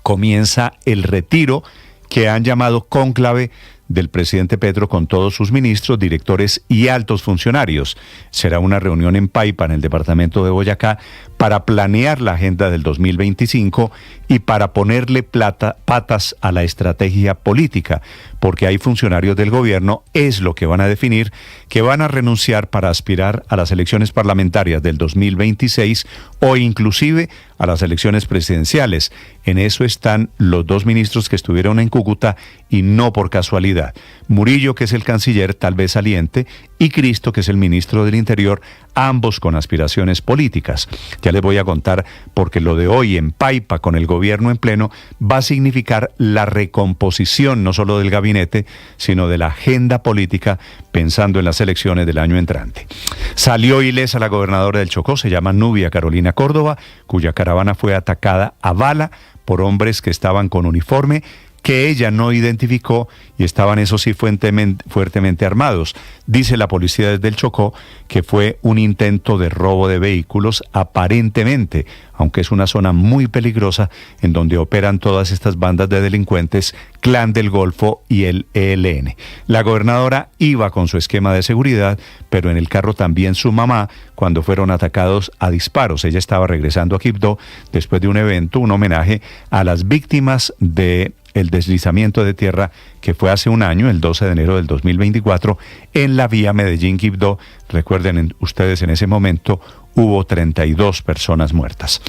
comienza el retiro que han llamado cónclave del presidente Petro con todos sus ministros, directores y altos funcionarios. Será una reunión en Paipa, en el departamento de Boyacá, para planear la agenda del 2025 y para ponerle patas a la estrategia política, porque hay funcionarios del gobierno, es lo que van a definir, que van a renunciar para aspirar a las elecciones parlamentarias del 2026 o inclusive a las elecciones presidenciales. En eso están los dos ministros que estuvieron en Cúcuta y no por casualidad. Murillo, que es el canciller, tal vez saliente, y Cristo, que es el ministro del Interior, ambos con aspiraciones políticas. Ya les voy a contar, porque lo de hoy en Paipa con el gobierno en pleno va a significar la recomposición no solo del gabinete, sino de la agenda política pensando en las elecciones del año entrante. Salió ilesa la gobernadora del Chocó, se llama Nubia Carolina Córdoba, cuya caravana fue atacada a bala por hombres que estaban con uniforme, que ella no identificó y estaban, eso sí, fuertemente armados. Dice la policía desde el Chocó que fue un intento de robo de vehículos, aparentemente, aunque es una zona muy peligrosa en donde operan todas estas bandas de delincuentes, Clan del Golfo y el ELN. La gobernadora iba con su esquema de seguridad, pero en el carro también su mamá, cuando fueron atacados a disparos. Ella estaba regresando a Quibdó después de un evento, un homenaje a las víctimas de el deslizamiento de tierra que fue hace un año, el 12 de enero del 2024, en la vía Medellín-Quibdó. Recuerden ustedes, en ese momento hubo 32 personas muertas.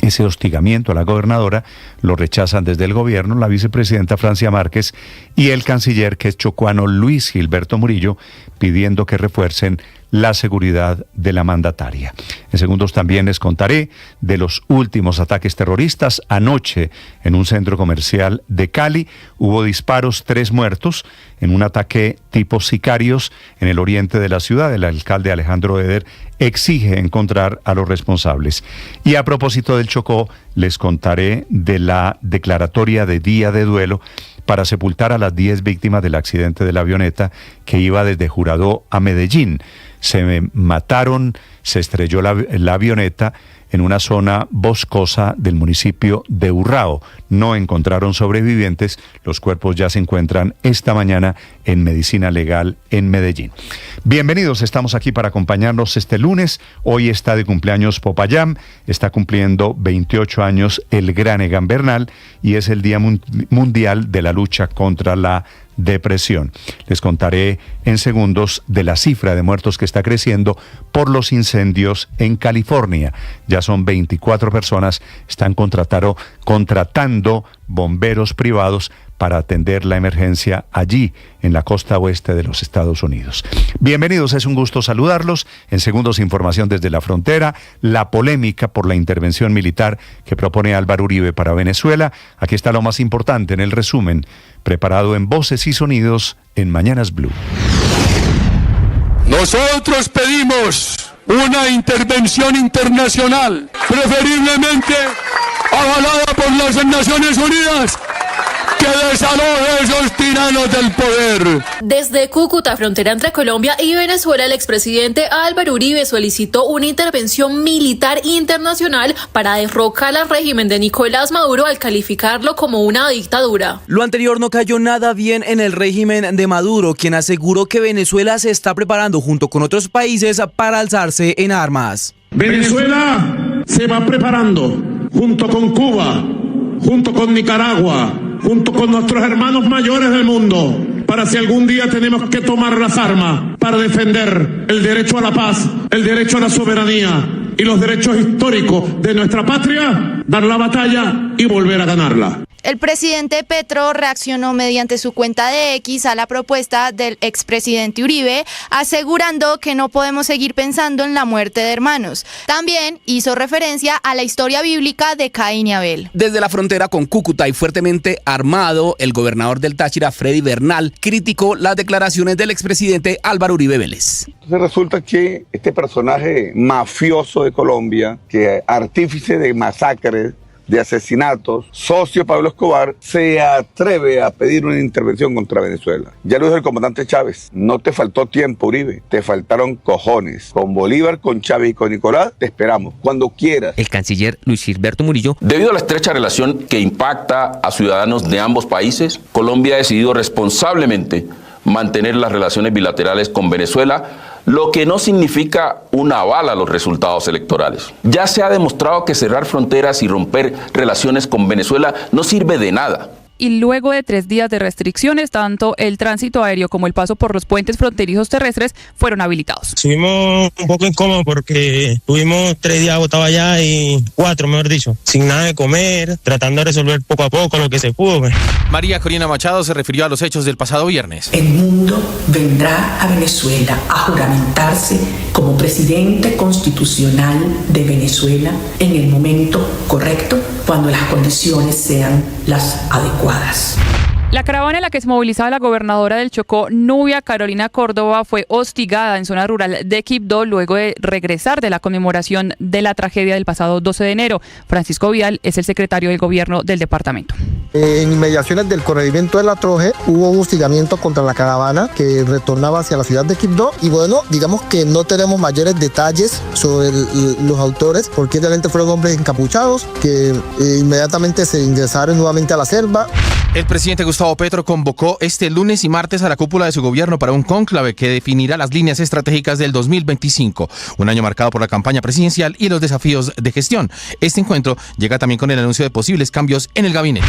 Ese hostigamiento a la gobernadora lo rechazan desde el gobierno la vicepresidenta Francia Márquez y el canciller, que es chocuano, Luis Gilberto Murillo, pidiendo que refuercen la seguridad de la mandataria. En segundos también les contaré de los últimos ataques terroristas. Anoche, en un centro comercial de Cali, hubo disparos, 3 muertos, en un ataque tipo sicarios en el oriente de la ciudad. El alcalde Alejandro Eder exige encontrar a los responsables. Y a propósito del Chocó, les contaré de la declaratoria de día de duelo para sepultar a las 10 víctimas del accidente de la avioneta que iba desde Juradó a Medellín. Se mataron, se estrelló la avioneta en una zona boscosa del municipio de Urrao. No encontraron sobrevivientes, los cuerpos ya se encuentran esta mañana en Medicina Legal en Medellín. Bienvenidos, estamos aquí para acompañarnos este lunes. Hoy está de cumpleaños Popayán, está cumpliendo 28 años el gran Egan Bernal y es el Día Mundial de la Lucha contra la Depresión. Les contaré en segundos de la cifra de muertos que está creciendo por los incendios en California. Ya son 24 personas, están contratando bomberos privados para atender la emergencia allí, en la costa oeste de los Estados Unidos. Bienvenidos, es un gusto saludarlos. En segundos, información desde la frontera, la polémica por la intervención militar que propone Álvaro Uribe para Venezuela. Aquí está lo más importante en el resumen, preparado en Voces y Sonidos en Mañanas Blue. Nosotros pedimos una intervención internacional, preferiblemente avalada por las Naciones Unidas, que desaloje esos tiranos del poder. Desde Cúcuta, frontera entre Colombia y Venezuela, el expresidente Álvaro Uribe solicitó una intervención militar internacional para derrocar al régimen de Nicolás Maduro al calificarlo como una dictadura. Lo anterior no cayó nada bien en el régimen de Maduro, quien aseguró que Venezuela se está preparando junto con otros países para alzarse en armas. Venezuela se va preparando junto con Cuba, junto con Nicaragua, junto con nuestros hermanos mayores del mundo, para si algún día tenemos que tomar las armas para defender el derecho a la paz, el derecho a la soberanía y los derechos históricos de nuestra patria, dar la batalla y volver a ganarla. El presidente Petro reaccionó mediante su cuenta de X a la propuesta del expresidente Uribe, asegurando que no podemos seguir pensando en la muerte de hermanos. También hizo referencia a la historia bíblica de Caín y Abel. Desde la frontera con Cúcuta y fuertemente armado, el gobernador del Táchira, Freddy Bernal, criticó las declaraciones del expresidente Álvaro Uribe Vélez. Entonces resulta que este personaje mafioso de Colombia, que artífice de masacres, de asesinatos, socio Pablo Escobar, se atreve a pedir una intervención contra Venezuela. Ya lo dijo el comandante Chávez, no te faltó tiempo, Uribe, te faltaron cojones. Con Bolívar, con Chávez y con Nicolás, te esperamos, cuando quieras. El canciller Luis Gilberto Murillo. Debido a la estrecha relación que impacta a ciudadanos de ambos países, Colombia ha decidido responsablemente mantener las relaciones bilaterales con Venezuela, lo que no significa un aval a los resultados electorales. Ya se ha demostrado que cerrar fronteras y romper relaciones con Venezuela no sirve de nada. Y luego de 3 días de restricciones, tanto el tránsito aéreo como el paso por los puentes fronterizos terrestres fueron habilitados. Estuvimos un poco incómodos porque tuvimos 3 días agotados allá y 4, mejor dicho, sin nada de comer, tratando de resolver poco a poco lo que se pudo. María Corina Machado se refirió a los hechos del pasado viernes. El mundo vendrá a Venezuela a juramentarse como presidente constitucional de Venezuela en el momento correcto, cuando las condiciones sean las adecuadas. La caravana en la que se movilizaba la gobernadora del Chocó, Nubia Carolina Córdoba, fue hostigada en zona rural de Quibdó luego de regresar de la conmemoración de la tragedia del pasado 12 de enero. Francisco Vidal es el secretario del gobierno del departamento. En inmediaciones del corregimiento de La Troje hubo un hostigamiento contra la caravana que retornaba hacia la ciudad de Quibdó y bueno, digamos que no tenemos mayores detalles sobre los autores porque realmente fueron hombres encapuchados que inmediatamente se ingresaron nuevamente a la selva. El presidente Gustavo Petro convocó este lunes y martes a la cúpula de su gobierno para un cónclave que definirá las líneas estratégicas del 2025, un año marcado por la campaña presidencial y los desafíos de gestión. Este encuentro llega también con el anuncio de posibles cambios en el gabinete.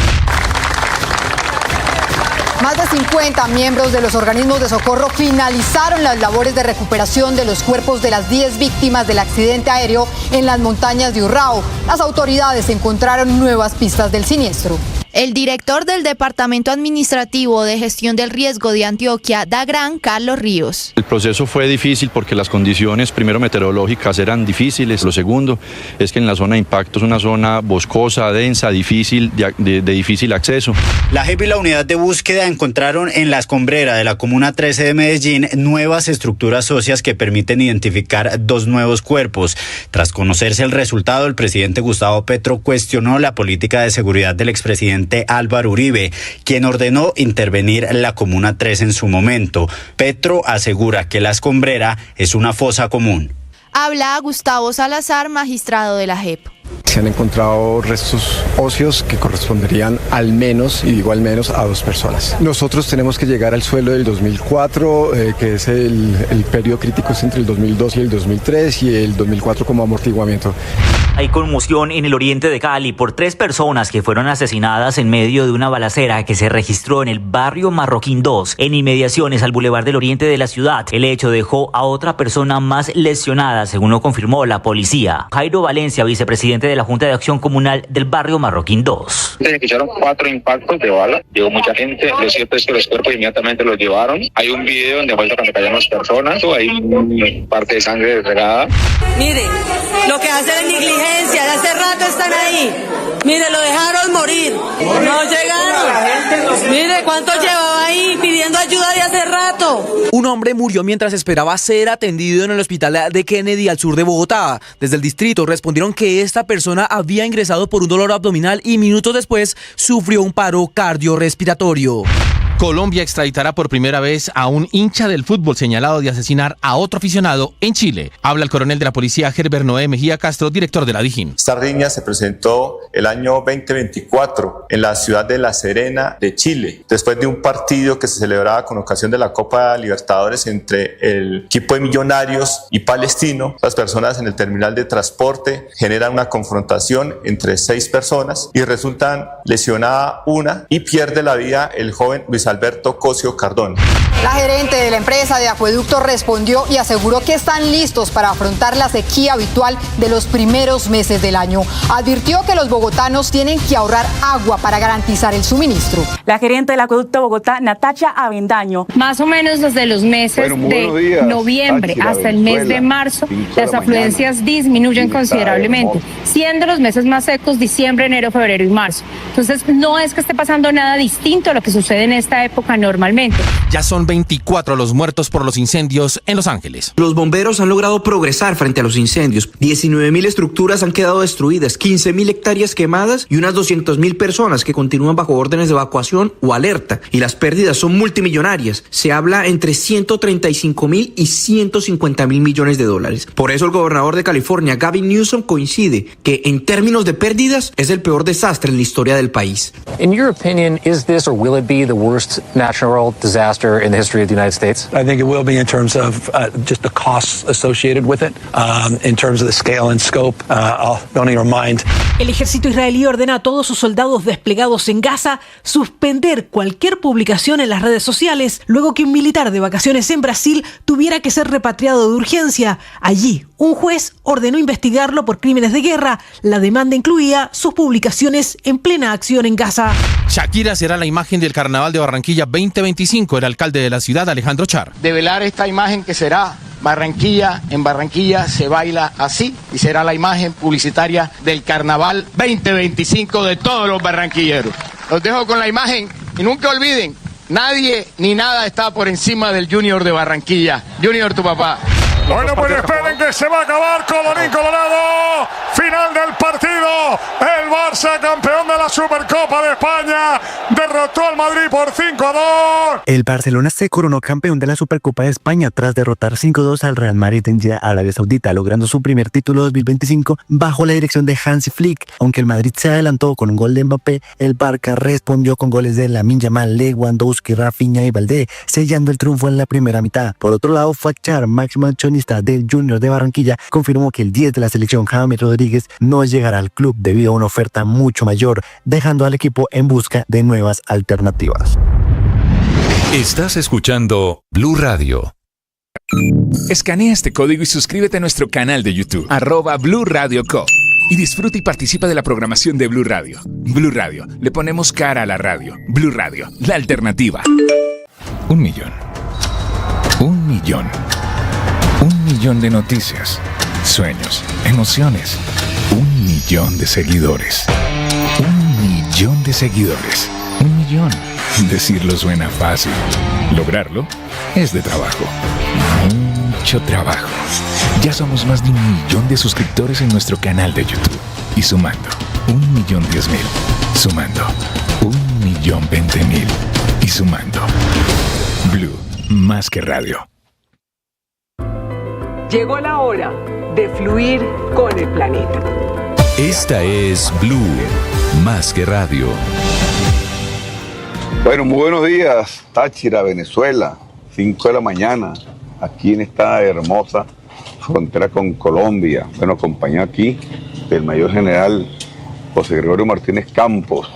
Más de 50 miembros de los organismos de socorro finalizaron las labores de recuperación de los cuerpos de las 10 víctimas del accidente aéreo en las montañas de Urrao. Las autoridades encontraron nuevas pistas del siniestro. El director del Departamento Administrativo de Gestión del Riesgo de Antioquia, DAGRAN, Carlos Ríos. El proceso fue difícil porque las condiciones, primero meteorológicas, eran difíciles. Lo segundo es que en la zona de impacto es una zona boscosa, densa, difícil, de difícil acceso. La JEP y la unidad de búsqueda encontraron en la escombrera de la Comuna 13 de Medellín nuevas estructuras óseas que permiten identificar 2 nuevos cuerpos. Tras conocerse el resultado, el presidente Gustavo Petro cuestionó la política de seguridad del expresidente Álvaro Uribe, quien ordenó intervenir la Comuna 3 en su momento. Petro asegura que la escombrera es una fosa común. Habla Gustavo Salazar, magistrado de la JEP. Se han encontrado restos óseos que corresponderían al menos, y digo al menos, a 2 personas. Nosotros tenemos que llegar al suelo del 2004, que es el periodo crítico es entre el 2002 y el 2003, y el 2004 como amortiguamiento. Hay conmoción en el oriente de Cali por 3 personas que fueron asesinadas en medio de una balacera que se registró en el barrio Marroquín 2, en inmediaciones al Boulevard del Oriente de la ciudad. El hecho dejó a otra persona más lesionada, según lo confirmó la policía. Jairo Valencia, vicepresidente de la Junta de Acción Comunal del barrio Marroquín 2. Se escucharon 4 impactos de bala, llegó mucha gente, lo cierto es que los cuerpos inmediatamente los llevaron. Hay un video donde muestra cuando caían las personas, hay parte de sangre regada. Mire, lo que hace la negligencia, de hace rato están ahí. Mire, lo dejaron morir, no llegaron. Mire, ¿cuánto llevaba ahí pidiendo ayuda de hace rato? Un hombre murió mientras esperaba ser atendido en el hospital de Kennedy al sur de Bogotá. Desde el distrito respondieron que esta persona había ingresado por un dolor abdominal y minutos después sufrió un paro cardiorrespiratorio. Colombia extraditará por primera vez a un hincha del fútbol señalado de asesinar a otro aficionado en Chile. Habla el coronel de la policía, Herbert Noé Mejía Castro, director de la DIJÍN. Esta riña se presentó el año 2024 en la ciudad de La Serena de Chile, después de un partido que se celebraba con ocasión de la Copa Libertadores entre el equipo de Millonarios y Palestino. Las personas en el terminal de transporte generan una confrontación entre 6 personas y resultan lesionada una y pierde la vida el joven Luis Alberto Cosio Cardón. La gerente de la empresa de acueducto respondió y aseguró que están listos para afrontar la sequía habitual de los primeros meses del año. Advirtió que los bogotanos tienen que ahorrar agua para garantizar el suministro. La gerente del acueducto Bogotá, Natacha Avendaño. Más o menos desde los meses de noviembre hasta el mes de marzo, las afluencias disminuyen considerablemente, siendo los meses más secos diciembre, enero, febrero y marzo. Entonces, no es que esté pasando nada distinto a lo que sucede en esta esta época normalmente. Ya son 24 los muertos por los incendios en Los Ángeles. Los bomberos han logrado progresar frente a los incendios. 19.000 estructuras han quedado destruidas, 15.000 hectáreas quemadas y unas 200.000 personas que continúan bajo órdenes de evacuación o alerta. Y las pérdidas son multimillonarias. Se habla entre 135.000 y 150.000 millones de dólares. Por eso el gobernador de California, Gavin Newsom, coincide que en términos de pérdidas es el peor desastre en la historia del país. In your opinion, is this or will it be the worst natural disaster in the history of the United States? I think it will be in terms of just the costs associated with it, in terms of the scale and scope. Don't even mind. El ejército israelí ordena a todos sus soldados desplegados en Gaza suspender cualquier publicación en las redes sociales luego que un militar de vacaciones en Brasil tuviera que ser repatriado de urgencia. Allí, un juez ordenó investigarlo por crímenes de guerra. La demanda incluía sus publicaciones en plena acción en Gaza. Shakira será la imagen del Carnaval de Barranquilla 2025. El alcalde de la ciudad, Alejandro Char. Develar esta imagen que será Barranquilla. En Barranquilla se baila así y será la imagen publicitaria del Carnaval 2025 de todos los barranquilleros. Los dejo con la imagen y nunca olviden, nadie ni nada está por encima del Junior de Barranquilla. Junior, tu papá. Bueno, pues esperen que se va a acabar. Colorín colorado, final del partido. El Barça, campeón de la Supercopa de España, derrotó al Madrid por 5-2. El Barcelona se coronó campeón de la Supercopa de España tras derrotar 5-2 al Real Madrid en Jeddah, Arabia Saudita, logrando su primer título 2025 bajo la dirección de Hansi Flick. Aunque el Madrid se adelantó con un gol de Mbappé, el Barça respondió con goles de Lamine Yamal, Lewandowski, Rafinha y Valdé, sellando el triunfo en la primera mitad. Por otro lado, Fachar, máximo accionista del Junior de Barranquilla, confirmó que el 10 de la selección, James Rodríguez, no llegará al club debido a una oferta mucho mayor, dejando al equipo en busca de nuevas alternativas. Estás escuchando Blue Radio. Escanea este código y suscríbete a nuestro canal de YouTube, @Blue Radio Co. Y disfruta y participa de la programación de Blue Radio. Blue Radio, le ponemos cara a la radio. Blue Radio, la alternativa. 1 millón. 1 millón. 1 millón de noticias, sueños, emociones. 1 millón de seguidores. 1 millón de seguidores. 1 millón. Decirlo suena fácil. Lograrlo es de trabajo. Mucho trabajo. Ya somos más de 1 millón de suscriptores en nuestro canal de YouTube. Y sumando, 1.010.000. Sumando, 1.020.000. Y sumando. Blue, más que radio. Llegó la hora de fluir con el planeta. Esta es Blue, más que radio. Bueno, muy buenos días, Táchira, Venezuela, 5 de la mañana, aquí en esta hermosa frontera con Colombia. Bueno, acompañado aquí del mayor general José Gregorio Martínez Campos,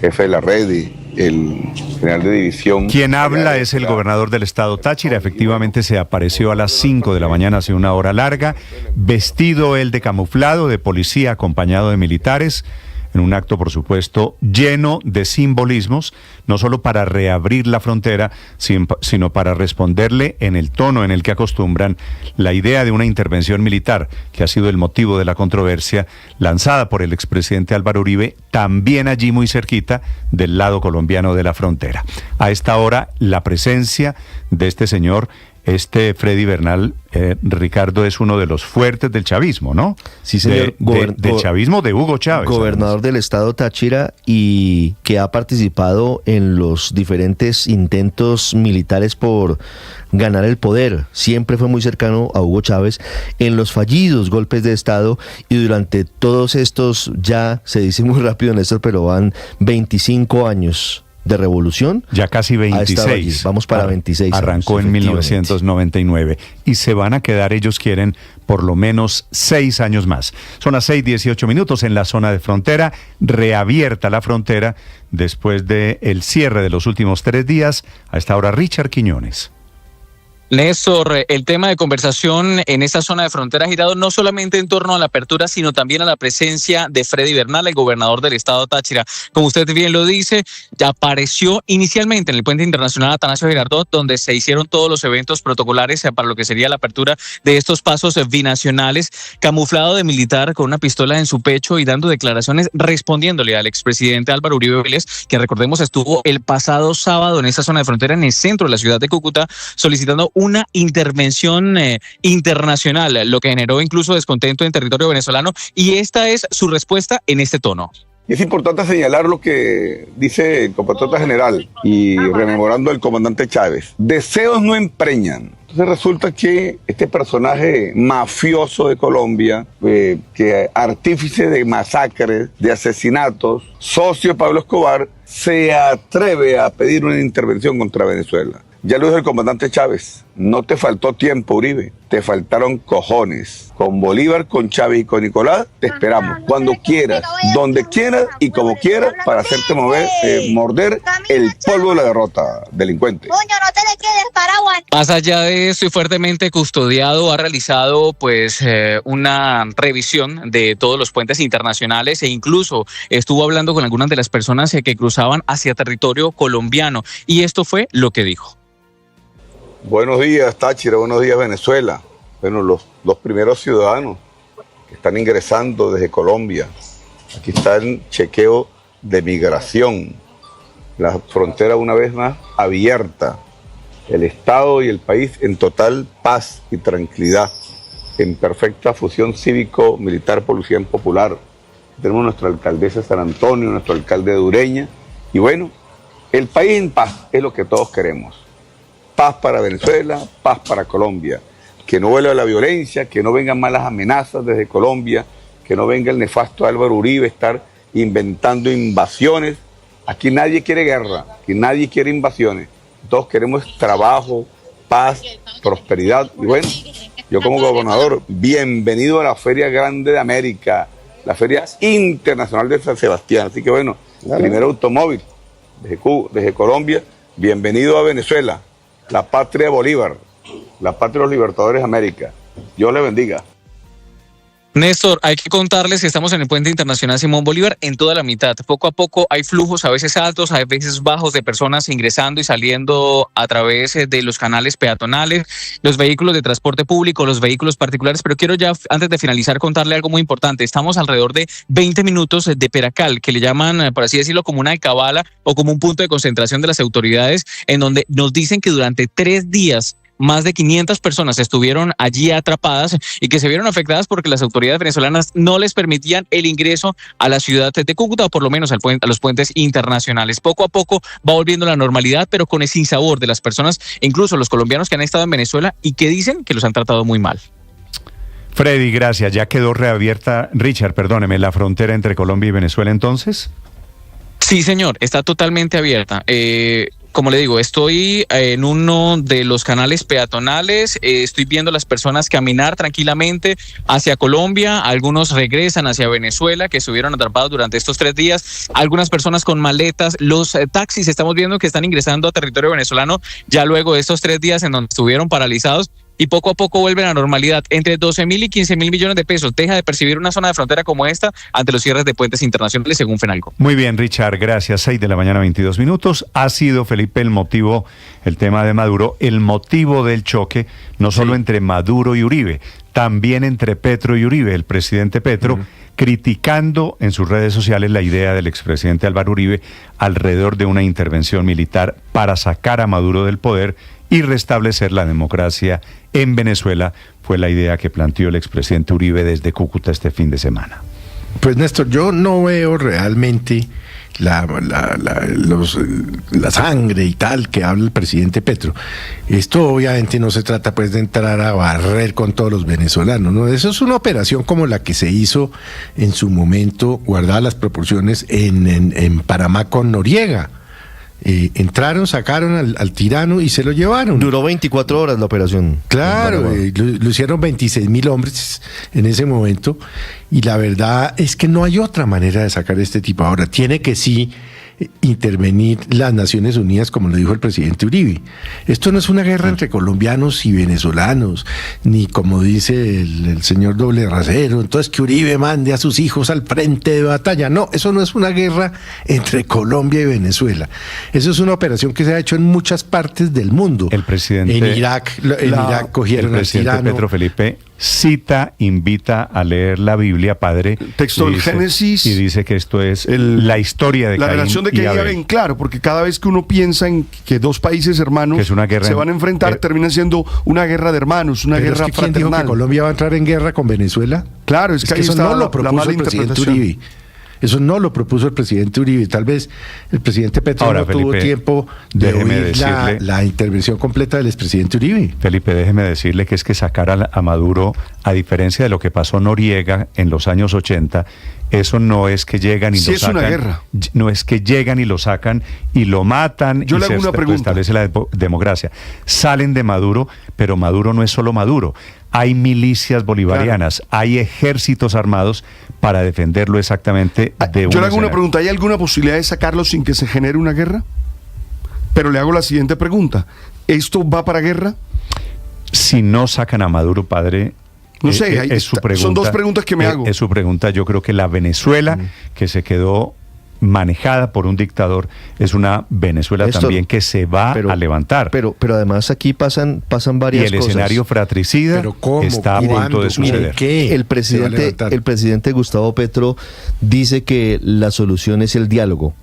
jefe de la red y el general de división. Quien habla es el gobernador del estado Táchira. Efectivamente se apareció a las 5 de la mañana, hace una hora larga, vestido él de camuflado, de policía, acompañado de militares, en un acto, por supuesto, lleno de simbolismos, no solo para reabrir la frontera, sino para responderle en el tono en el que acostumbran la idea de una intervención militar, que ha sido el motivo de la controversia lanzada por el expresidente Álvaro Uribe, también allí muy cerquita del lado colombiano de la frontera. A esta hora, la presencia de este señor, Freddy Bernal, Ricardo, es uno de los fuertes del chavismo, ¿no? Sí, señor. Del chavismo de Hugo Chávez. Gobernador del estado Táchira, y que ha participado en los diferentes intentos militares por ganar el poder. Siempre fue muy cercano a Hugo Chávez en los fallidos golpes de estado, y durante todos estos, ya se dice muy rápido, Néstor, pero van 25 años de revolución. Ya casi 26. Vamos para 26. Arrancó en 1999 y se van a quedar, ellos quieren, por lo menos 6 años más. Son las 6:18 en la zona de frontera, reabierta la frontera después del cierre de los últimos 3 días. A esta hora, Richard Quiñones. Néstor, el tema de conversación en esta zona de frontera ha girado no solamente en torno a la apertura, sino también a la presencia de Freddy Bernal, el gobernador del estado Táchira. Como usted bien lo dice, ya apareció inicialmente en el puente internacional Atanasio Girardot, donde se hicieron todos los eventos protocolares para lo que sería la apertura de estos pasos binacionales, camuflado de militar con una pistola en su pecho y dando declaraciones respondiéndole al expresidente Álvaro Uribe Vélez, que recordemos estuvo el pasado sábado en esta zona de frontera en el centro de la ciudad de Cúcuta, solicitando una intervención internacional, lo que generó incluso descontento en territorio venezolano, y esta es su respuesta en este tono. Es importante señalar lo que dice el compatriota general y rememorando al comandante Chávez. Deseos no empreñan. Entonces resulta que este personaje mafioso de Colombia, que artífice de masacres, de asesinatos, socio de Pablo Escobar, se atreve a pedir una intervención contra Venezuela. Ya lo dijo el comandante Chávez, no te faltó tiempo, Uribe, te faltaron cojones. Con Bolívar, con Chávez y con Nicolás te esperamos cuando quieras, donde quieras y como quieras para hacerte morder el polvo de la derrota, delincuente. Más allá de esto y fuertemente custodiado, ha realizado una revisión de todos los puentes internacionales e incluso estuvo hablando con algunas de las personas que cruzaban hacia territorio colombiano, y esto fue lo que dijo. Buenos días, Táchira, buenos días, Venezuela. Bueno, los primeros ciudadanos que están ingresando desde Colombia. Aquí está el chequeo de migración. La frontera una vez más abierta. El Estado y el país en total paz y tranquilidad. En perfecta fusión cívico-militar, policía popular. Tenemos nuestra alcaldesa de San Antonio, nuestro alcalde de Ureña. Y bueno, el país en paz es lo que todos queremos. Paz para Venezuela, paz para Colombia. Que no vuelva la violencia, que no vengan malas amenazas desde Colombia, que no venga el nefasto Álvaro Uribe a estar inventando invasiones. Aquí nadie quiere guerra, aquí nadie quiere invasiones. Todos queremos trabajo, paz, prosperidad. Y bueno, yo como gobernador, bienvenido a la Feria Grande de América, la Feria Internacional de San Sebastián. Así que bueno, primer automóvil desde Colombia, bienvenido a Venezuela. La patria de Bolívar, la patria de los libertadores de América. Dios le bendiga. Néstor, hay que contarles que estamos en el puente internacional Simón Bolívar en toda la mitad. Poco a poco hay flujos, a veces altos, a veces bajos, de personas ingresando y saliendo a través de los canales peatonales, los vehículos de transporte público, los vehículos particulares. Pero quiero ya, antes de finalizar, contarle algo muy importante. Estamos alrededor de 20 minutos de Peracal, que le llaman, por así decirlo, como una alcabala o como un punto de concentración de las autoridades, en donde nos dicen que durante 3 días más de 500 personas estuvieron allí atrapadas y que se vieron afectadas porque las autoridades venezolanas no les permitían el ingreso a la ciudad de Cúcuta, o por lo menos a los puentes internacionales. Poco a poco va volviendo la normalidad, pero con el sinsabor de las personas, incluso los colombianos que han estado en Venezuela y que dicen que los han tratado muy mal. Freddy, gracias. ¿Ya quedó reabierta, Richard, perdóneme, la frontera entre Colombia y Venezuela entonces? Sí, señor, está totalmente abierta. Como le digo, estoy en uno de los canales peatonales, estoy viendo a las personas caminar tranquilamente hacia Colombia, algunos regresan hacia Venezuela, que estuvieron atrapados durante estos 3 días, algunas personas con maletas, los taxis estamos viendo que están ingresando a territorio venezolano ya luego de estos 3 días en donde estuvieron paralizados, y poco a poco vuelven a la normalidad. Entre 12.000 y 15.000 millones de pesos deja de percibir una zona de frontera como esta ante los cierres de puentes internacionales, según Fenalco. Muy bien, Richard, gracias. 6 de la mañana, 22 minutos. Ha sido, Felipe, el tema de Maduro, el motivo del choque, no solo entre Maduro y Uribe, también entre Petro y Uribe, el presidente Petro, criticando en sus redes sociales la idea del expresidente Álvaro Uribe alrededor de una intervención militar para sacar a Maduro del poder y restablecer la democracia en Venezuela. Fue la idea que planteó el expresidente Uribe desde Cúcuta este fin de semana. Pues Néstor, yo no veo realmente la sangre y tal que habla el presidente Petro. Esto obviamente no se trata pues de entrar a barrer con todos los venezolanos, ¿no? Eso es una operación como la que se hizo en su momento, guardadas las proporciones, en Panamá con Noriega. Entraron, sacaron al tirano y se lo llevaron. Duró 24 horas la operación. Claro, lo hicieron 26.000 hombres en ese momento, y la verdad es que no hay otra manera de sacar a este tipo. Ahora, tiene que sí intervenir las Naciones Unidas, como lo dijo el presidente Uribe. Esto no es una guerra entre colombianos y venezolanos, ni como dice el señor doble rasero, entonces que Uribe mande a sus hijos al frente de batalla. No, eso no es una guerra entre Colombia y Venezuela. Eso es una operación que se ha hecho en muchas partes del mundo. El presidente... En Irak cogieron al tirano. El presidente Petro Felipe invita a leer la Biblia, padre. Texto del Génesis. Y dice que esto es la historia de la Caín relación de y Caín y Abel. Abel, claro, porque cada vez que uno piensa en que dos países hermanos que es una guerra se van a enfrentar, termina siendo una guerra de hermanos, una guerra ¿quién fraternal. dijo que Colombia va a entrar en guerra con Venezuela? Claro, es que ahí eso está no lo la propuso mala el presidente interpretación. Uribe. Eso no lo propuso el presidente Uribe. Tal vez el presidente Petro no tuvo tiempo de oír la intervención completa del expresidente Uribe. Felipe, déjeme decirle que es que sacar a Maduro, a diferencia de lo que pasó Noriega en los años 80, eso no es que llegan y lo sacan. Sí, es una guerra. No es que llegan y lo sacan y lo matan. Yo y le hago una pregunta. Establece la democracia. Salen de Maduro, pero Maduro no es solo Maduro. Hay milicias bolivarianas, hay ejércitos armados para defenderlo exactamente de Yo le hago una pregunta, ¿hay alguna posibilidad de sacarlo sin que se genere una guerra? Pero le hago la siguiente pregunta, ¿esto va para guerra? Si no sacan a Maduro, padre... No sé, es su pregunta, son dos preguntas que me hago. Es su pregunta. Yo creo que la Venezuela que se quedó manejada por un dictador es una Venezuela también que se va a levantar. Pero además aquí pasan varias cosas. Y el escenario fratricida está a punto de suceder. El presidente Gustavo Petro dice que la solución es el diálogo.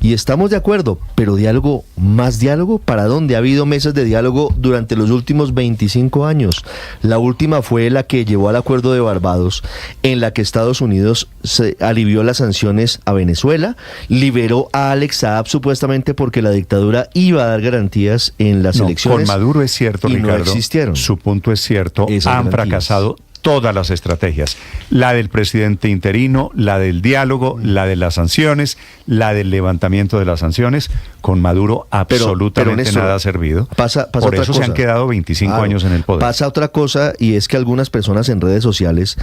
Y estamos de acuerdo, pero diálogo, más diálogo, ¿para dónde? Ha habido mesas de diálogo durante los últimos 25 años. La última fue la que llevó al acuerdo de Barbados, en la que Estados Unidos se alivió las sanciones a Venezuela, liberó a Alex Saab supuestamente porque la dictadura iba a dar garantías en las elecciones. Con Maduro es cierto, y Ricardo, no existieron. Su punto es cierto, Esas han fracasado todas las estrategias, la del presidente interino, la del diálogo, la de las sanciones, la del levantamiento de las sanciones. Con Maduro absolutamente Néstor, nada ha servido. Pasa Por otra eso cosa. se han quedado 25 años en el poder. Pasa otra cosa, y es que algunas personas en redes sociales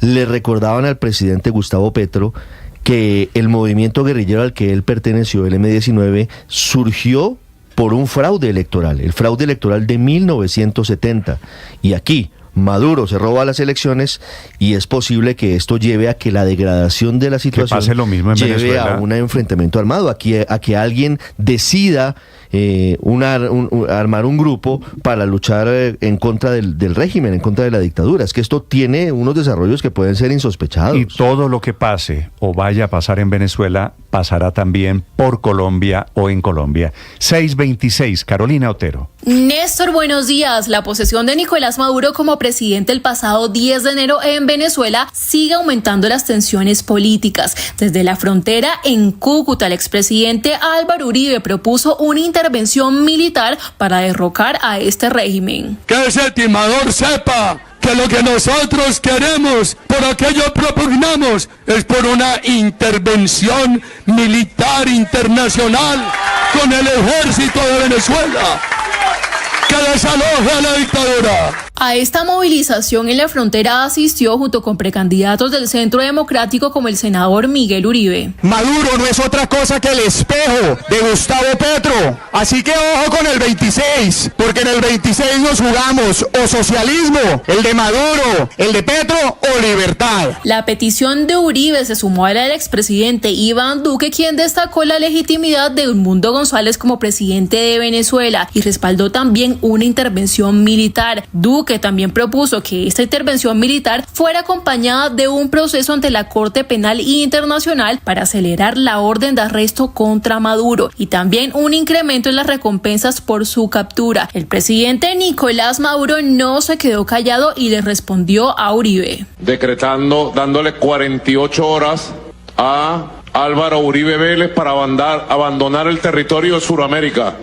le recordaban al presidente Gustavo Petro que el movimiento guerrillero al que él perteneció, el M-19, surgió por un fraude electoral, el fraude electoral de 1970. Y aquí Maduro se roba las elecciones y es posible que esto lleve a que la degradación de la situación pase lo mismo en lleve Venezuela. a un enfrentamiento armado, a que alguien decida armar un grupo para luchar en contra del régimen, en contra de la dictadura. Es que esto tiene unos desarrollos que pueden ser insospechados. Y todo lo que pase o vaya a pasar en Venezuela pasará también por Colombia o en Colombia. 626, Carolina Otero. Néstor, buenos días. La posesión de Nicolás Maduro como presidente el pasado 10 de enero en Venezuela sigue aumentando las tensiones políticas. Desde la frontera en Cúcuta, el expresidente Álvaro Uribe propuso una intervención militar para derrocar a este régimen. Que ese timador sepa que lo que nosotros queremos, por aquello propugnamos, es por una intervención militar internacional con el ejército de Venezuela, que desaloje a la dictadura. A esta movilización en la frontera asistió junto con precandidatos del Centro Democrático como el senador Miguel Uribe. Maduro no es otra cosa que el espejo de Gustavo Petro. Así que ojo con el 26, porque en el 26 nos jugamos o socialismo, el de Maduro, el de Petro o libertad. La petición de Uribe se sumó a la del expresidente Iván Duque, quien destacó la legitimidad de Edmundo González como presidente de Venezuela y respaldó también una intervención militar. Duque también propuso que esta intervención militar fuera acompañada de un proceso ante la Corte Penal Internacional para acelerar la orden de arresto contra Maduro y también un incremento en las recompensas por su captura. El presidente Nicolás Maduro no se quedó callado y le respondió a Uribe. Dándole 48 horas a Álvaro Uribe Vélez para abandonar el territorio de Sudamérica.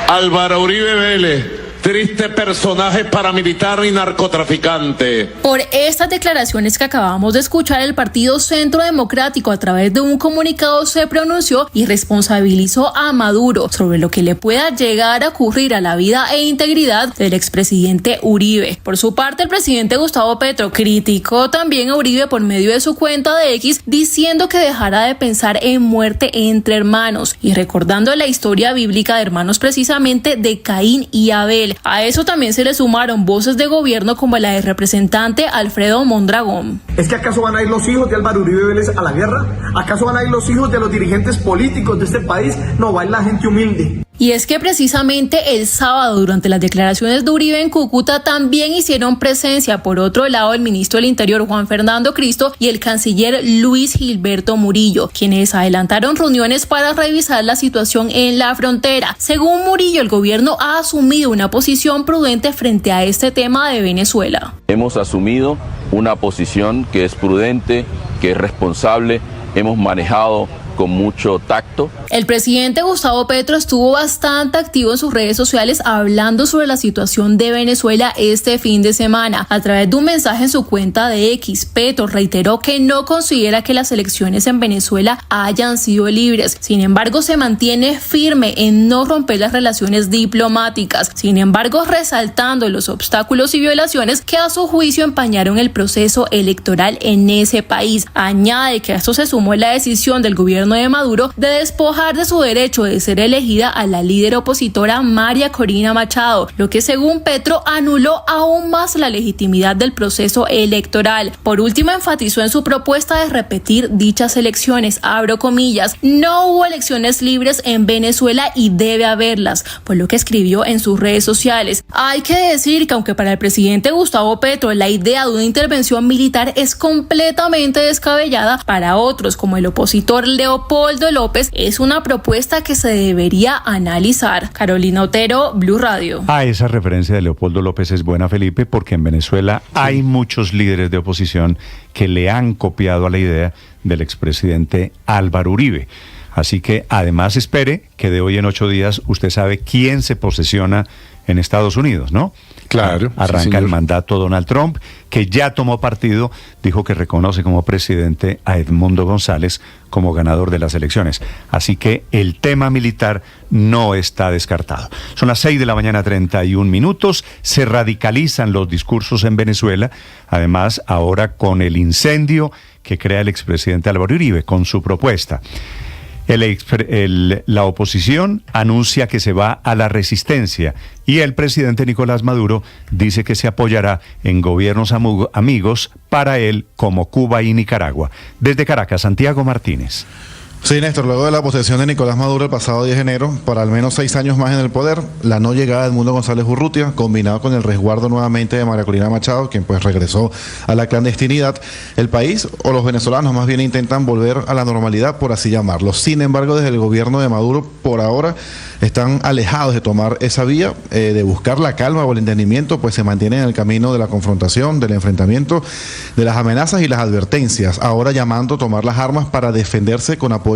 Álvaro Uribe Vélez, triste personaje paramilitar y narcotraficante. Por estas declaraciones que acabamos de escuchar, el Partido Centro Democrático a través de un comunicado se pronunció y responsabilizó a Maduro sobre lo que le pueda llegar a ocurrir a la vida e integridad del expresidente Uribe. Por su parte, el presidente Gustavo Petro criticó también a Uribe por medio de su cuenta de X, diciendo que dejará de pensar en muerte entre hermanos y recordando la historia bíblica de hermanos precisamente de Caín y Abel. A eso también se le sumaron voces de gobierno como la del representante Alfredo Mondragón. ¿Es que acaso van a ir los hijos de Álvaro Uribe Vélez a la guerra? ¿Acaso van a ir los hijos de los dirigentes políticos de este país? No, va a ir la gente humilde. Y es que precisamente el sábado, durante las declaraciones de Uribe en Cúcuta, también hicieron presencia, por otro lado, el ministro del Interior Juan Fernando Cristo y el canciller Luis Gilberto Murillo, quienes adelantaron reuniones para revisar la situación en la frontera. Según Murillo, el gobierno ha asumido una posición prudente frente a este tema de Venezuela. Hemos asumido una posición que es prudente, que es responsable, hemos manejado con mucho tacto. El presidente Gustavo Petro estuvo bastante activo en sus redes sociales hablando sobre la situación de Venezuela este fin de semana. A través de un mensaje en su cuenta de X, Petro reiteró que no considera que las elecciones en Venezuela hayan sido libres. Sin embargo, se mantiene firme en no romper las relaciones diplomáticas. Sin embargo, resaltando los obstáculos y violaciones que a su juicio empañaron el proceso electoral en ese país. Añade que a esto se sumó la decisión del gobierno de Maduro de despojar de su derecho de ser elegida a la líder opositora María Corina Machado, lo que según Petro anuló aún más la legitimidad del proceso electoral. Por último, enfatizó en su propuesta de repetir dichas elecciones, abro comillas, no hubo elecciones libres en Venezuela y debe haberlas, por lo que escribió en sus redes sociales. Hay que decir que aunque para el presidente Gustavo Petro la idea de una intervención militar es completamente descabellada, para otros como el opositor Leopoldo López es una propuesta que se debería analizar. Carolina Otero, Blue Radio. Esa referencia de Leopoldo López es buena, Felipe, porque en Venezuela hay muchos líderes de oposición que le han copiado a la idea del expresidente Álvaro Uribe. Así que además espere que de hoy en 8 días usted sabe quién se posesiona en Estados Unidos, ¿no? Claro. Arranca el mandato Donald Trump, que ya tomó partido, dijo que reconoce como presidente a Edmundo González como ganador de las elecciones. Así que el tema militar no está descartado. Son las 6:31 a.m. Se radicalizan los discursos en Venezuela, además ahora con el incendio que crea el expresidente Álvaro Uribe, con su propuesta. La oposición anuncia que se va a la resistencia y el presidente Nicolás Maduro dice que se apoyará en gobiernos amigos para él como Cuba y Nicaragua. Desde Caracas, Santiago Martínez. Sí, Néstor, luego de la posesión de Nicolás Maduro el pasado 10 de enero, para al menos 6 años más en el poder, la no llegada de Edmundo González Urrutia, combinado con el resguardo nuevamente de María Corina Machado, quien pues regresó a la clandestinidad, el país, o los venezolanos más bien intentan volver a la normalidad, por así llamarlo. Sin embargo, desde el gobierno de Maduro, por ahora, están alejados de tomar esa vía, de buscar la calma o el entendimiento, pues se mantienen en el camino de la confrontación, del enfrentamiento, de las amenazas y las advertencias, ahora llamando a tomar las armas para defenderse con apoyo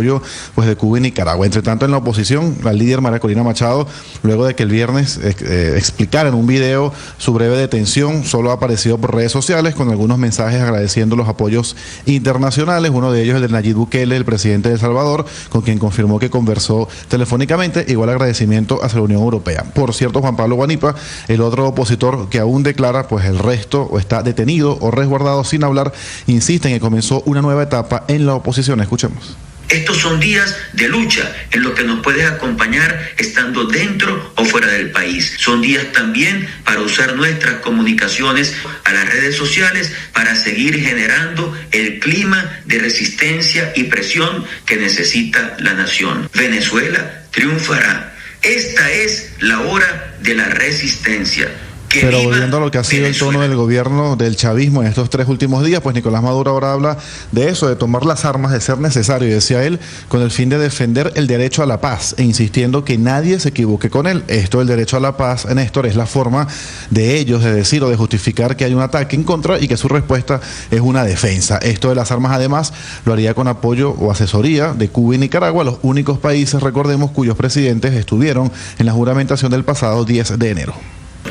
pues de Cuba y Nicaragua. Entre tanto, en la oposición, la líder María Corina Machado, luego de que el viernes explicara en un video su breve detención, solo ha aparecido por redes sociales con algunos mensajes agradeciendo los apoyos internacionales, uno de ellos el de Nayib Bukele, el presidente de El Salvador, con quien confirmó que conversó telefónicamente, igual agradecimiento hacia la Unión Europea. Por cierto, Juan Pablo Guanipa, el otro opositor que aún declara pues el resto o está detenido o resguardado sin hablar, insiste en que comenzó una nueva etapa en la oposición. Escuchemos. Estos son días de lucha en los que nos puedes acompañar estando dentro o fuera del país. Son días también para usar nuestras comunicaciones a las redes sociales para seguir generando el clima de resistencia y presión que necesita la nación. Venezuela triunfará. Esta es la hora de la resistencia. Pero volviendo a lo que ha sido el tono del gobierno del chavismo en estos 3 últimos días, pues Nicolás Maduro ahora habla de eso, de tomar las armas, de ser necesario, y decía él, con el fin de defender el derecho a la paz, e insistiendo que nadie se equivoque con él. Esto del derecho a la paz, Néstor, es la forma de ellos de decir o de justificar que hay un ataque en contra y que su respuesta es una defensa. Esto de las armas, además, lo haría con apoyo o asesoría de Cuba y Nicaragua, los únicos países, recordemos, cuyos presidentes estuvieron en la juramentación del pasado 10 de enero.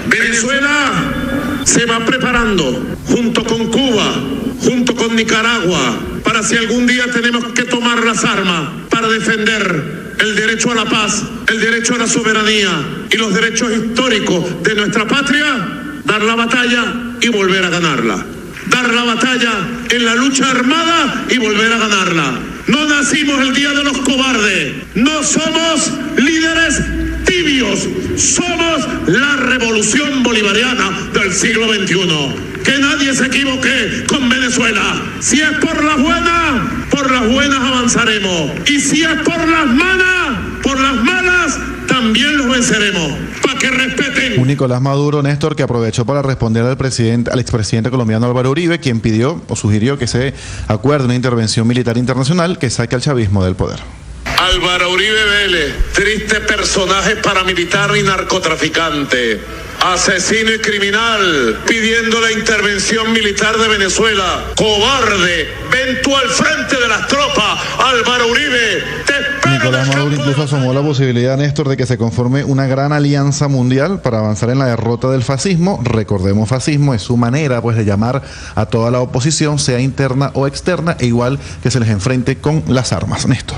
Venezuela se va preparando junto con Cuba, junto con Nicaragua, para si algún día tenemos que tomar las armas para defender el derecho a la paz, el derecho a la soberanía y los derechos históricos de nuestra patria, dar la batalla y volver a ganarla. Dar la batalla en la lucha armada y volver a ganarla. No nacimos el día de los cobardes, no somos líderes tibios, somos la revolución bolivariana del siglo XXI. Que nadie se equivoque con Venezuela. Si es por las buenas avanzaremos. Y si es por las malas, también los venceremos. Para que respeten. Un Nicolás Maduro, Néstor, que aprovechó para responder al expresidente colombiano Álvaro Uribe, quien pidió o sugirió que se acuerde una intervención militar internacional que saque al chavismo del poder. Álvaro Uribe Vélez, triste personaje paramilitar y narcotraficante, asesino y criminal, pidiendo la intervención militar de Venezuela. Cobarde, ven tú al frente de las tropas, Álvaro Uribe. Nicolás Maduro incluso asomó la posibilidad, Néstor, de que se conforme una gran alianza mundial para avanzar en la derrota del fascismo. Recordemos, fascismo es su manera, pues, de llamar a toda la oposición, sea interna o externa, e igual que se les enfrente con las armas. Néstor.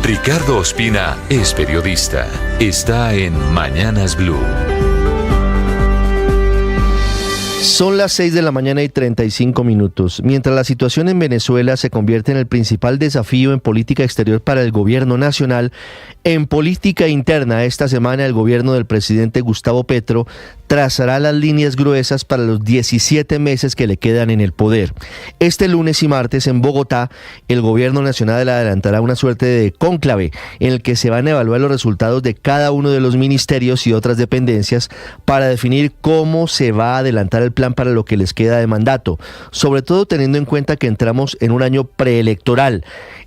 Ricardo Ospina es periodista. Está en Mañanas Blue. Son las 6 de la mañana y 35 minutos. Mientras la situación en Venezuela se convierte en el principal desafío en política exterior para el gobierno nacional, en política interna esta semana el gobierno del presidente Gustavo Petro trazará las líneas gruesas para los 17 meses que le quedan en el poder. Este lunes y martes en Bogotá, el gobierno nacional adelantará una suerte de cónclave en el que se van a evaluar los resultados de cada uno de los ministerios y otras dependencias para definir cómo se va a adelantar el plan para lo que les queda de mandato, sobre todo teniendo en cuenta que entramos en un año preelectoral,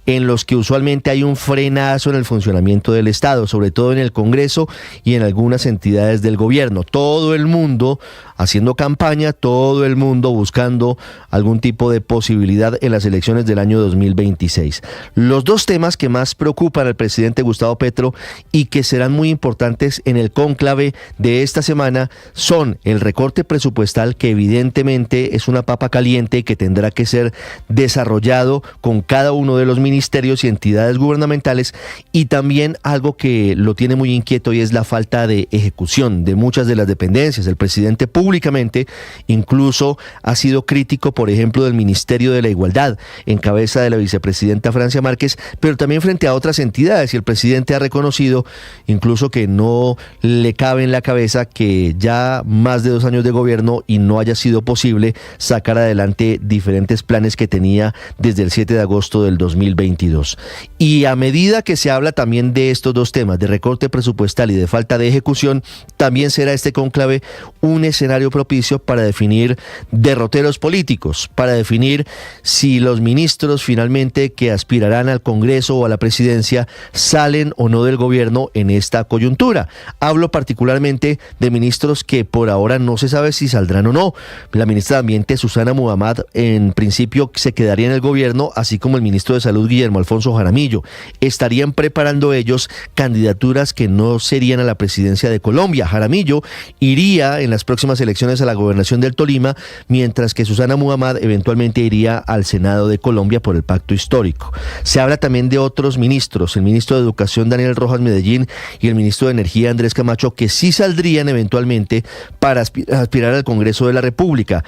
en los que usualmente hay un frenazo en el funcionamiento del Estado, sobre todo en el Congreso y en algunas entidades del gobierno. Todo el mundo haciendo campaña, todo el mundo buscando algún tipo de posibilidad en las elecciones del año 2026. Los dos temas que más preocupan al presidente Gustavo Petro y que serán muy importantes en el cónclave de esta semana son el recorte presupuestal, que evidentemente es una papa caliente y que tendrá que ser desarrollado con cada uno de los ministerios y entidades gubernamentales, y también algo que lo tiene muy inquieto, y es la falta de ejecución de muchas de las dependencias. El presidente públicamente incluso ha sido crítico, por ejemplo, del Ministerio de la Igualdad, en cabeza de la vicepresidenta Francia Márquez, pero también frente a otras entidades, y el presidente ha reconocido incluso que no le cabe en la cabeza que ya más de 2 años de gobierno y no haya sido posible sacar adelante diferentes planes que tenía desde el 7 de agosto del 2022. Y a medida que se habla también de estos dos temas, de recorte presupuestal y de falta de ejecución, también será este cónclave un escenario propicio para definir derroteros políticos, para definir si los ministros finalmente que aspirarán al Congreso o a la presidencia salen o no del gobierno en esta coyuntura. Hablo particularmente de ministros que por ahora no se sabe si saldrán o no. La ministra de Ambiente, Susana Muhammad, en principio se quedaría en el gobierno, así como el ministro de Salud, Guillermo Alfonso Jaramillo. Estarían preparando ellos candidaturas que no serían a la presidencia de Colombia. Jaramillo iría en las próximas elecciones a la gobernación del Tolima, mientras que Susana Muhammad eventualmente iría al Senado de Colombia por el pacto histórico. Se habla también de otros ministros, el ministro de Educación, Daniel Rojas Medellín, y el ministro de Energía, Andrés Camacho, que sí saldrían eventualmente para aspirar al Congreso de la República.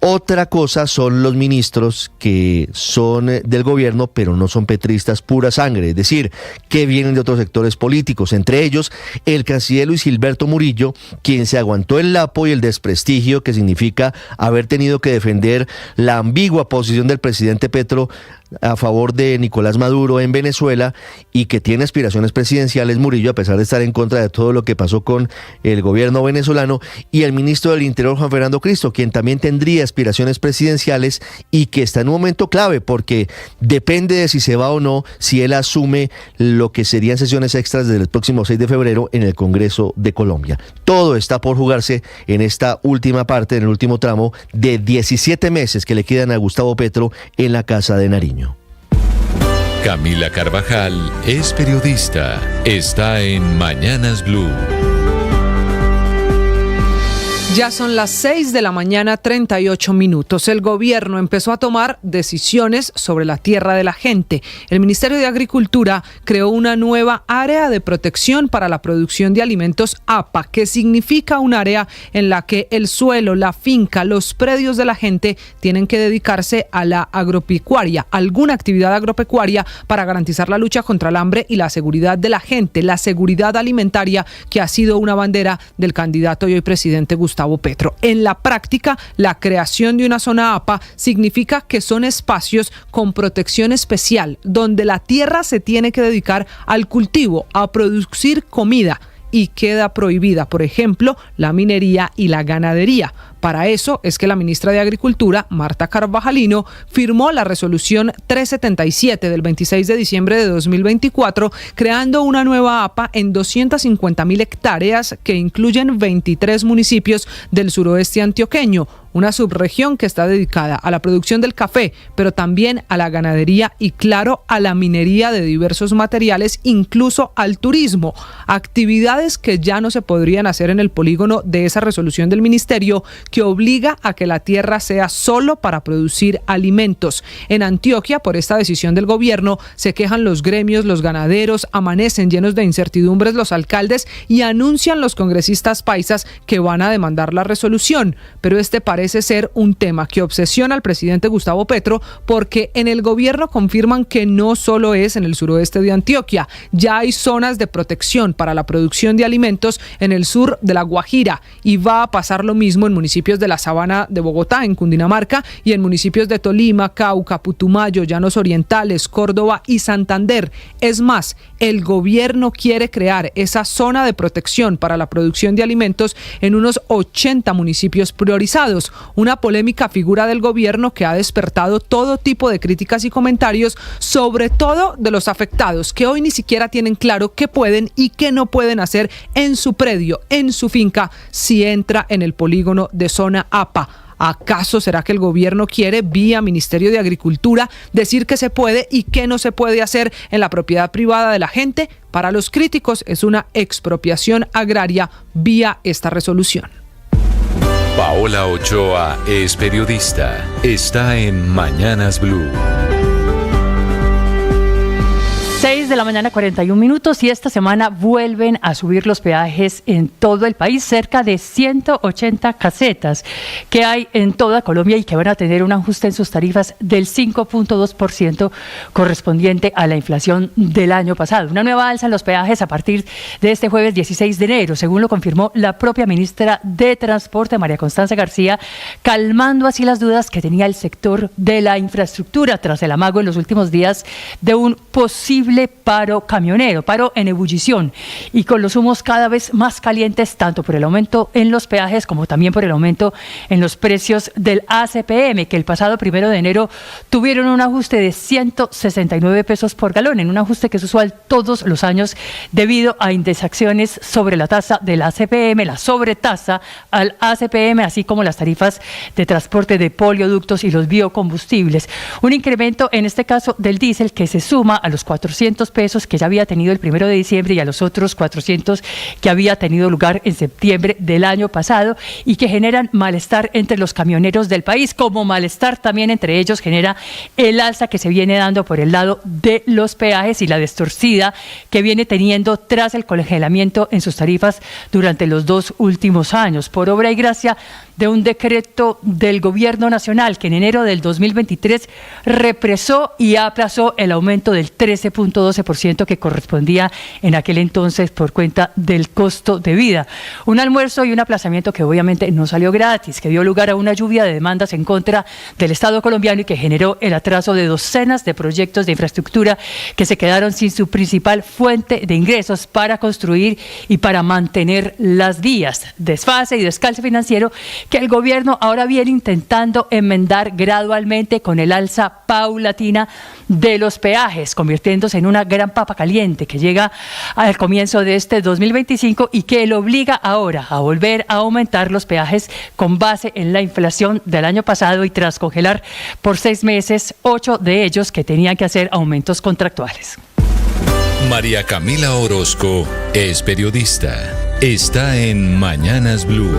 Otra cosa son los ministros que son del gobierno, pero no son petristas pura sangre, es decir, que vienen de otros sectores políticos, entre ellos el canciller Luis Gilberto Murillo, quien se aguantó el lapo y el desprestigio que significa haber tenido que defender la ambigua posición del presidente Petro a favor de Nicolás Maduro en Venezuela, y que tiene aspiraciones presidenciales Murillo, a pesar de estar en contra de todo lo que pasó con el gobierno venezolano, y el ministro del Interior, Juan Fernando Cristo, quien también tendría aspiraciones presidenciales y que está en un momento clave, porque depende de si se va o no, si él asume lo que serían sesiones extras desde el próximo 6 de febrero en el Congreso de Colombia. Todo está por jugarse en esta última parte, en el último tramo de 17 meses que le quedan a Gustavo Petro en la Casa de Nariño. Camila Carvajal es periodista. Está en Mañanas Blue. Ya son las 6 de la mañana, 38 minutos. El gobierno empezó a tomar decisiones sobre la tierra de la gente. El Ministerio de Agricultura creó una nueva área de protección para la producción de alimentos APA, que significa un área en la que el suelo, la finca, los predios de la gente tienen que dedicarse a la agropecuaria, alguna actividad agropecuaria para garantizar la lucha contra el hambre y la seguridad de la gente, la seguridad alimentaria, que ha sido una bandera del candidato y hoy presidente Gustavo Petro. En la práctica, la creación de una zona APA significa que son espacios con protección especial, donde la tierra se tiene que dedicar al cultivo, a producir comida, y queda prohibida, por ejemplo, la minería y la ganadería. Para eso es que la ministra de Agricultura, Marta Carvajalino, firmó la resolución 377 del 26 de diciembre de 2024, creando una nueva APA en 250.000 hectáreas que incluyen 23 municipios del suroeste antioqueño, una subregión que está dedicada a la producción del café, pero también a la ganadería y, claro, a la minería de diversos materiales, incluso al turismo. Actividades que ya no se podrían hacer en el polígono de esa resolución del ministerio, que obliga a que la tierra sea solo para producir alimentos. En Antioquia, por esta decisión del gobierno, se quejan los gremios, los ganaderos, amanecen llenos de incertidumbres los alcaldes y anuncian los congresistas paisas que van a demandar la resolución. Pero este parece ser un tema que obsesiona al presidente Gustavo Petro, porque en el gobierno confirman que no solo es en el suroeste de Antioquia, ya hay zonas de protección para la producción de alimentos en el sur de La Guajira, y va a pasar lo mismo en municipios de la Sabana de Bogotá, en Cundinamarca, y en municipios de Tolima, Cauca, Putumayo, Llanos Orientales, Córdoba y Santander. Es más, el gobierno quiere crear esa zona de protección para la producción de alimentos en unos 80 municipios priorizados. Una polémica figura del gobierno que ha despertado todo tipo de críticas y comentarios, sobre todo de los afectados, que hoy ni siquiera tienen claro qué pueden y qué no pueden hacer en su predio, en su finca, si entra en el polígono de zona APA. ¿Acaso será que el gobierno quiere, vía Ministerio de Agricultura, decir qué se puede y qué no se puede hacer en la propiedad privada de la gente? Para los críticos es una expropiación agraria vía esta resolución. Paola Ochoa es periodista. Está en Mañanas Blue. 6 de la mañana, 41 minutos, y esta semana vuelven a subir los peajes en todo el país, cerca de 180 casetas que hay en toda Colombia y que van a tener un ajuste en sus tarifas del 5.2% correspondiente a la inflación del año pasado. Una nueva alza en los peajes a partir de este jueves 16 de enero, según lo confirmó la propia ministra de Transporte, María Constanza García, calmando así las dudas que tenía el sector de la infraestructura tras el amago en los últimos días de un posible paro camionero, paro en ebullición, y con los humos cada vez más calientes, tanto por el aumento en los peajes como también por el aumento en los precios del ACPM, que el pasado 1 de enero tuvieron un ajuste de 169 pesos por galón, en un ajuste que es usual todos los años debido a indexaciones sobre la tasa del ACPM, la sobretasa al ACPM, así como las tarifas de transporte de polioductos y los biocombustibles. Un incremento, en este caso, del diésel, que se suma a los 400 pesos que ya había tenido el 1 de diciembre y a los otros 400 que había tenido lugar en septiembre del año pasado, y que generan malestar entre los camioneros del país, como malestar también entre ellos genera el alza que se viene dando por el lado de los peajes y la distorsida que viene teniendo tras el congelamiento en sus tarifas durante los 2 últimos años, por obra y gracia de un decreto del gobierno nacional que en enero del 2023 represó y aplazó el aumento del 13.12% que correspondía en aquel entonces por cuenta del costo de vida. Un almuerzo y un aplazamiento que obviamente no salió gratis, que dio lugar a una lluvia de demandas en contra del Estado colombiano y que generó el atraso de docenas de proyectos de infraestructura que se quedaron sin su principal fuente de ingresos para construir y para mantener las vías. Desfase y descalce financiero que el gobierno ahora viene intentando enmendar gradualmente con el alza paulatina de los peajes, convirtiéndose en una gran papa caliente que llega al comienzo de este 2025 y que lo obliga ahora a volver a aumentar los peajes con base en la inflación del año pasado y tras congelar por 6 meses 8 de ellos que tenían que hacer aumentos contractuales. María Camila Orozco es periodista. Está en Mañanas Blue.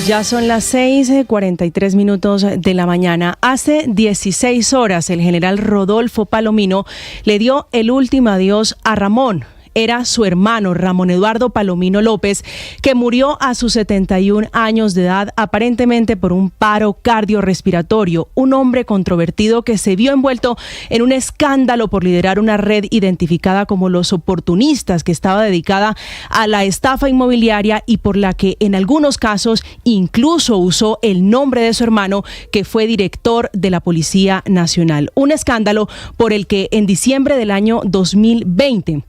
Ya son las 6:43 de la mañana. Hace 16 horas el general Rodolfo Palomino le dio el último adiós a Ramón. Era su hermano, Ramón Eduardo Palomino López, que murió a sus 71 años de edad, aparentemente por un paro cardiorrespiratorio. Un hombre controvertido que se vio envuelto en un escándalo por liderar una red identificada como Los Oportunistas, que estaba dedicada a la estafa inmobiliaria y por la que en algunos casos incluso usó el nombre de su hermano, que fue director de la Policía Nacional. Un escándalo por el que en diciembre del año 2020,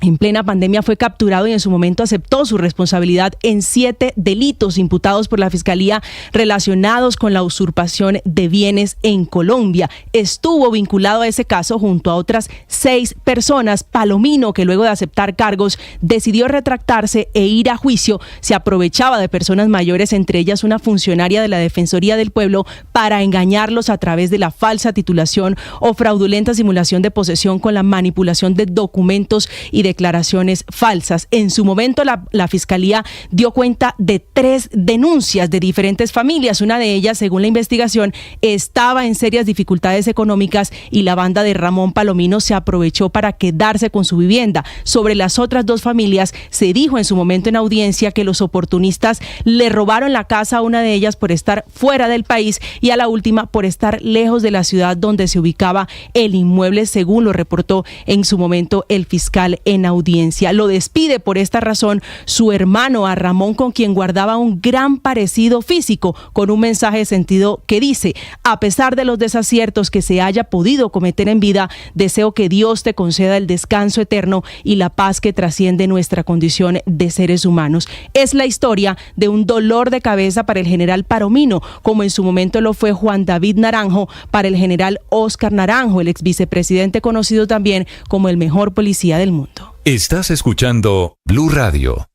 en plena pandemia, fue capturado y en su momento aceptó su responsabilidad en 7 delitos imputados por la Fiscalía relacionados con la usurpación de bienes en Colombia. Estuvo vinculado a ese caso junto a otras 6 personas. Palomino, que luego de aceptar cargos decidió retractarse e ir a juicio, se aprovechaba de personas mayores, entre ellas una funcionaria de la Defensoría del Pueblo, para engañarlos a través de la falsa titulación o fraudulenta simulación de posesión con la manipulación de documentos y declaraciones falsas. En su momento la Fiscalía dio cuenta de 3 denuncias de diferentes familias. Una de ellas, según la investigación, estaba en serias dificultades económicas y la banda de Ramón Palomino se aprovechó para quedarse con su vivienda. Sobre las otras 2 familias, se dijo en su momento en audiencia que los oportunistas le robaron la casa a una de ellas por estar fuera del país y a la última por estar lejos de la ciudad donde se ubicaba el inmueble, según lo reportó en su momento el fiscal en audiencia. Lo despide por esta razón su hermano a Ramón, con quien guardaba un gran parecido físico, con un mensaje de sentido que dice: a pesar de los desaciertos que se haya podido cometer en vida, deseo que Dios te conceda el descanso eterno y la paz que trasciende nuestra condición de seres humanos. Es la historia de un dolor de cabeza para el general Palomino, como en su momento lo fue Juan David Naranjo para el general Óscar Naranjo, el ex vicepresidente conocido también como el mejor policía del mundo. Estás escuchando Blue Radio.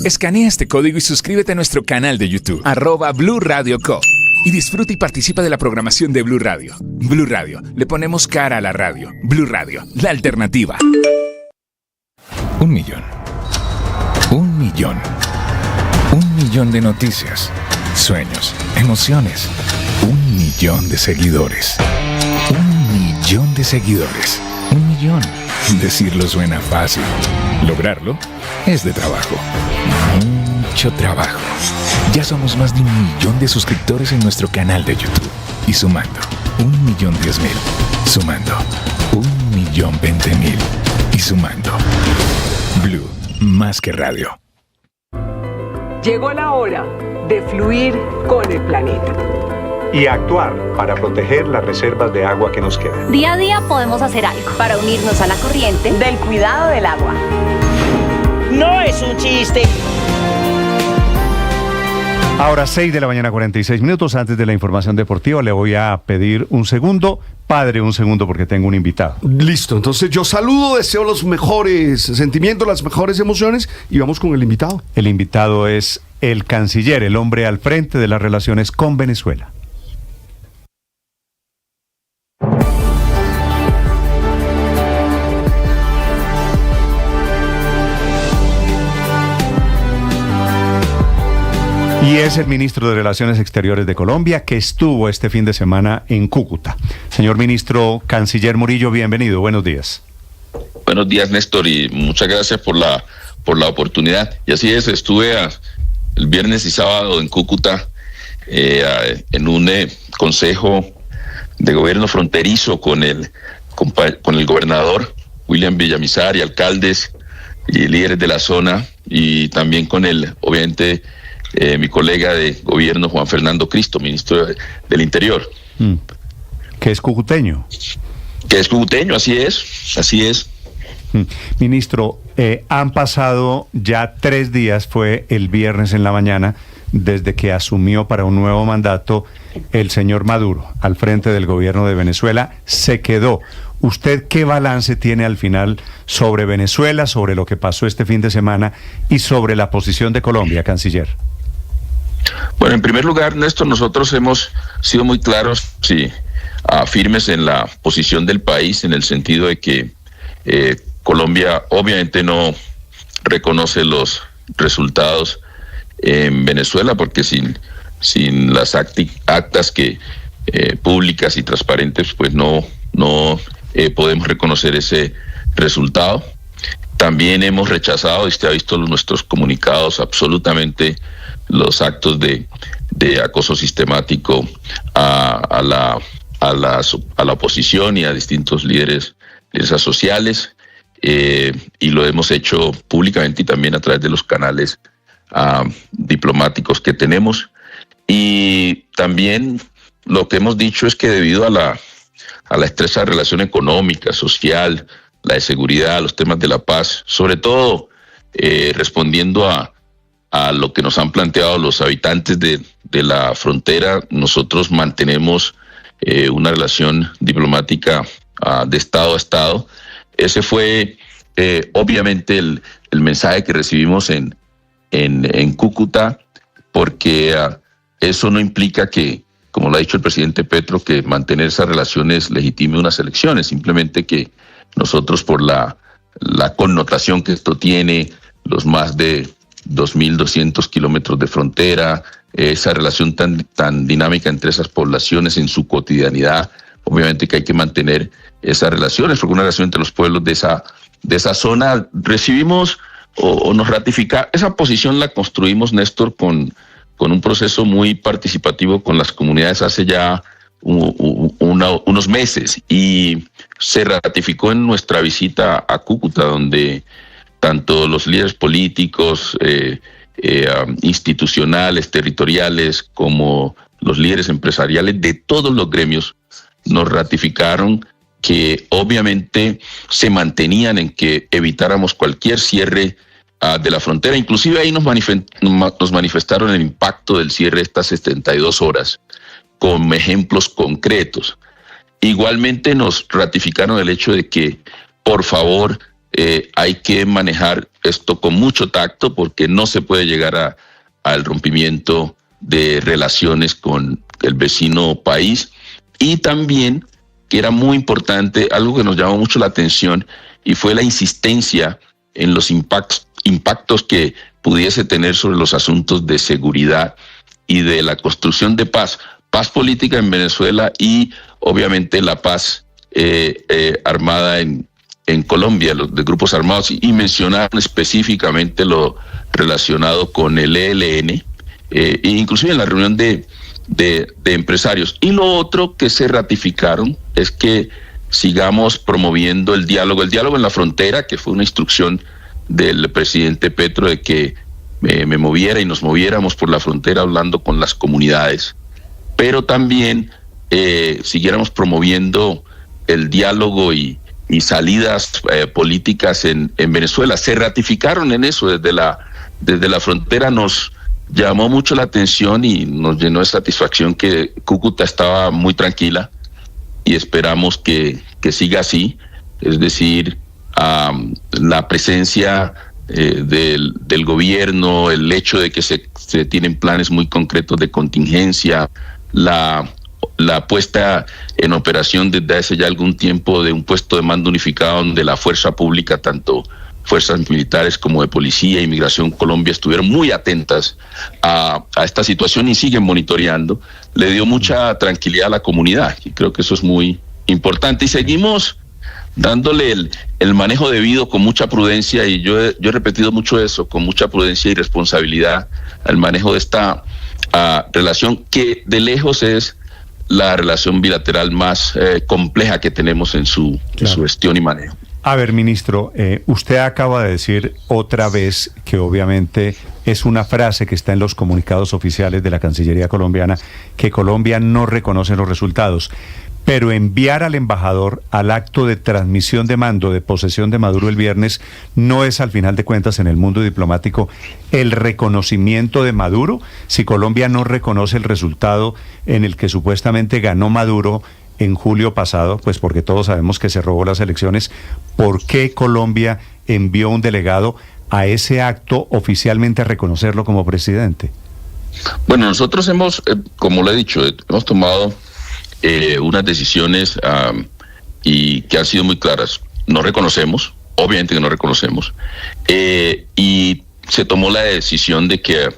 Escanea este código y suscríbete a nuestro canal de YouTube, @Blue Radio Co. Y disfruta y participa de la programación de Blue Radio. Blue Radio, le ponemos cara a la radio. Blue Radio, la alternativa. 1 millón. 1 millón. 1 millón de noticias, sueños, emociones. 1 millón de seguidores. 1 millón de seguidores. 1 millón. Decirlo suena fácil. Lograrlo es de trabajo. Mucho trabajo. Ya somos más de 1 millón de suscriptores en nuestro canal de YouTube. Y sumando, 1.010.000. Sumando, 1.020.000. Y sumando. Blue, más que radio. Llegó la hora de fluir con el planeta. Y actuar para proteger las reservas de agua que nos quedan. Día a día podemos hacer algo para unirnos a la corriente del cuidado del agua. No es un chiste. Ahora 6:46 antes de la información deportiva, le voy a pedir un segundo. Padre, un segundo, porque tengo un invitado. Listo, entonces yo saludo, deseo los mejores sentimientos, las mejores emociones y vamos con el invitado. El invitado es el canciller, el hombre al frente de las relaciones con Venezuela. Y es el ministro de Relaciones Exteriores de Colombia, que estuvo este fin de semana en Cúcuta. Señor ministro, canciller Murillo, bienvenido, buenos días. Buenos días, Néstor, y muchas gracias por la oportunidad. Y así es, estuve el viernes y sábado en Cúcuta en un consejo de gobierno fronterizo con el gobernador William Villamizar y alcaldes y líderes de la zona, y también con obviamente, mi colega de gobierno Juan Fernando Cristo, ministro del Interior. Que es cucuteño. Que es cucuteño, así es. Ministro, han pasado ya 3 días, fue el viernes en la mañana, desde que asumió para un nuevo mandato el señor Maduro al frente del gobierno de Venezuela. Se quedó. ¿Usted qué balance tiene al final sobre Venezuela, sobre lo que pasó este fin de semana y sobre la posición de Colombia, canciller? Bueno, en primer lugar, Néstor, nosotros hemos sido muy claros, firmes en la posición del país, en el sentido de que Colombia obviamente no reconoce los resultados en Venezuela, porque sin las actas que públicas y transparentes, pues no podemos reconocer ese resultado. También hemos rechazado, y usted ha visto nuestros comunicados, absolutamente los actos de acoso sistemático a la oposición y a distintos líderes sociales, y lo hemos hecho públicamente y también a través de los canales diplomáticos que tenemos. Y también lo que hemos dicho es que debido a la estrecha relación económica, social, la de seguridad, los temas de la paz, sobre todo respondiendo a lo que nos han planteado los habitantes de la frontera, nosotros mantenemos una relación diplomática de Estado a Estado. Ese fue obviamente el mensaje que recibimos en Cúcuta, porque eso no implica que, como lo ha dicho el presidente Petro, que mantener esas relaciones legitime unas elecciones, simplemente que nosotros, por la connotación que esto tiene, los más de 2.200 kilómetros de frontera, esa relación tan dinámica entre esas poblaciones en su cotidianidad, obviamente que hay que mantener esas relaciones, porque una relación entre los pueblos de esa zona. Recibimos o nos ratifica, esa posición la construimos, Néstor, con un proceso muy participativo con las comunidades hace ya unos meses, y se ratificó en nuestra visita a Cúcuta, donde tanto los líderes políticos, institucionales, territoriales, como los líderes empresariales de todos los gremios nos ratificaron que obviamente se mantenían en que evitáramos cualquier cierre de la frontera. Inclusive ahí nos manifestaron el impacto del cierre de estas 72 horas con ejemplos concretos. Igualmente nos ratificaron el hecho de que, por favor, hay que manejar esto con mucho tacto, porque no se puede llegar al rompimiento de relaciones con el vecino país. Y también, que era muy importante, algo que nos llamó mucho la atención, y fue la insistencia en los impactos que pudiese tener sobre los asuntos de seguridad y de la construcción de paz política en Venezuela, y obviamente la paz armada en Colombia, los de grupos armados, y mencionaron específicamente lo relacionado con el ELN, inclusive en la reunión de empresarios. Y lo otro que se ratificaron es que sigamos promoviendo el diálogo en la frontera, que fue una instrucción del presidente Petro de que me moviera y nos moviéramos por la frontera hablando con las comunidades, pero también siguiéramos promoviendo el diálogo y salidas políticas en Venezuela. Se ratificaron en eso desde la frontera. Nos llamó mucho la atención y nos llenó de satisfacción que Cúcuta estaba muy tranquila, y esperamos que siga así. Es decir, la presencia del gobierno, el hecho de que se tienen planes muy concretos de contingencia, la puesta en operación desde hace ya algún tiempo de un puesto de mando unificado donde la fuerza pública, tanto fuerzas militares como de policía e Inmigración Colombia, estuvieron muy atentas a esta situación y siguen monitoreando, le dio mucha tranquilidad a la comunidad, y creo que eso es muy importante. Y seguimos dándole el manejo debido con mucha prudencia, y yo he repetido mucho eso, con mucha prudencia y responsabilidad, al manejo de esta relación, que de lejos es la relación bilateral más compleja que tenemos en su gestión y manejo. A ver, ministro, usted acaba de decir otra vez que obviamente es una frase que está en los comunicados oficiales de la Cancillería colombiana, que Colombia no reconoce los resultados, pero enviar al embajador al acto de transmisión de mando de posesión de Maduro el viernes no es, al final de cuentas, en el mundo diplomático, el reconocimiento de Maduro. Si Colombia no reconoce el resultado en el que supuestamente ganó Maduro en julio pasado, pues porque todos sabemos que se robó las elecciones, ¿por qué Colombia envió un delegado a ese acto oficialmente a reconocerlo como presidente? Bueno, nosotros hemos, como lo he dicho, hemos tomado unas decisiones y que han sido muy claras. No reconocemos, obviamente que no reconocemos, y se tomó la decisión de que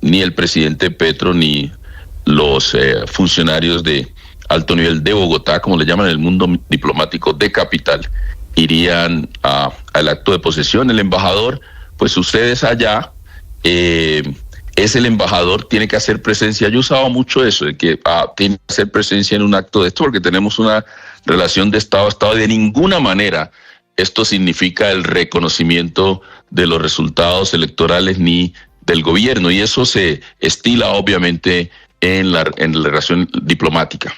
ni el presidente Petro ni los funcionarios de alto nivel de Bogotá, como le llaman en el mundo diplomático de capital, irían al acto de posesión. El embajador, pues ustedes allá, es el embajador, tiene que hacer presencia. Yo usaba mucho eso, de que tiene que hacer presencia en un acto de esto, porque tenemos una relación de Estado a Estado. De ninguna manera esto significa el reconocimiento de los resultados electorales ni del gobierno, y eso se estila obviamente en la relación diplomática.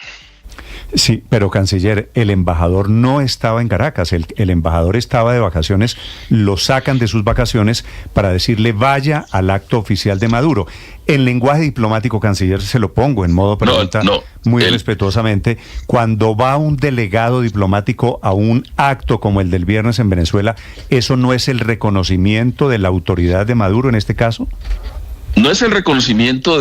Sí, pero canciller, el embajador no estaba en Caracas, el embajador estaba de vacaciones, lo sacan de sus vacaciones para decirle vaya al acto oficial de Maduro. En lenguaje diplomático, canciller, se lo pongo en modo pregunta, muy respetuosamente, cuando va un delegado diplomático a un acto como el del viernes en Venezuela, ¿eso no es el reconocimiento de la autoridad de Maduro en este caso? No es el reconocimiento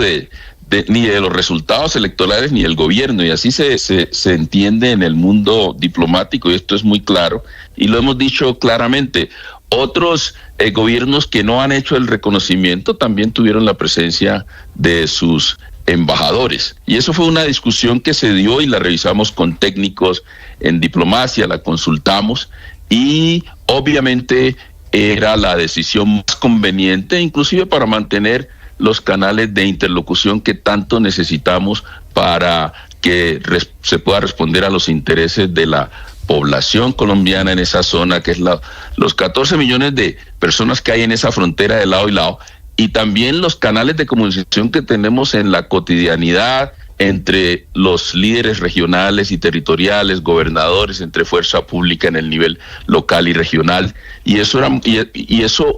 ni de los resultados electorales ni del gobierno, y así se entiende en el mundo diplomático, y esto es muy claro, y lo hemos dicho claramente. Otros gobiernos que no han hecho el reconocimiento también tuvieron la presencia de sus embajadores, y eso fue una discusión que se dio y la revisamos con técnicos en diplomacia, la consultamos, y obviamente era la decisión más conveniente, inclusive para mantener los canales de interlocución que tanto necesitamos para que se pueda responder a los intereses de la población colombiana en esa zona, que es los 14 millones de personas que hay en esa frontera de lado y lado, y también los canales de comunicación que tenemos en la cotidianidad entre los líderes regionales y territoriales, gobernadores, entre fuerza pública en el nivel local y regional, y eso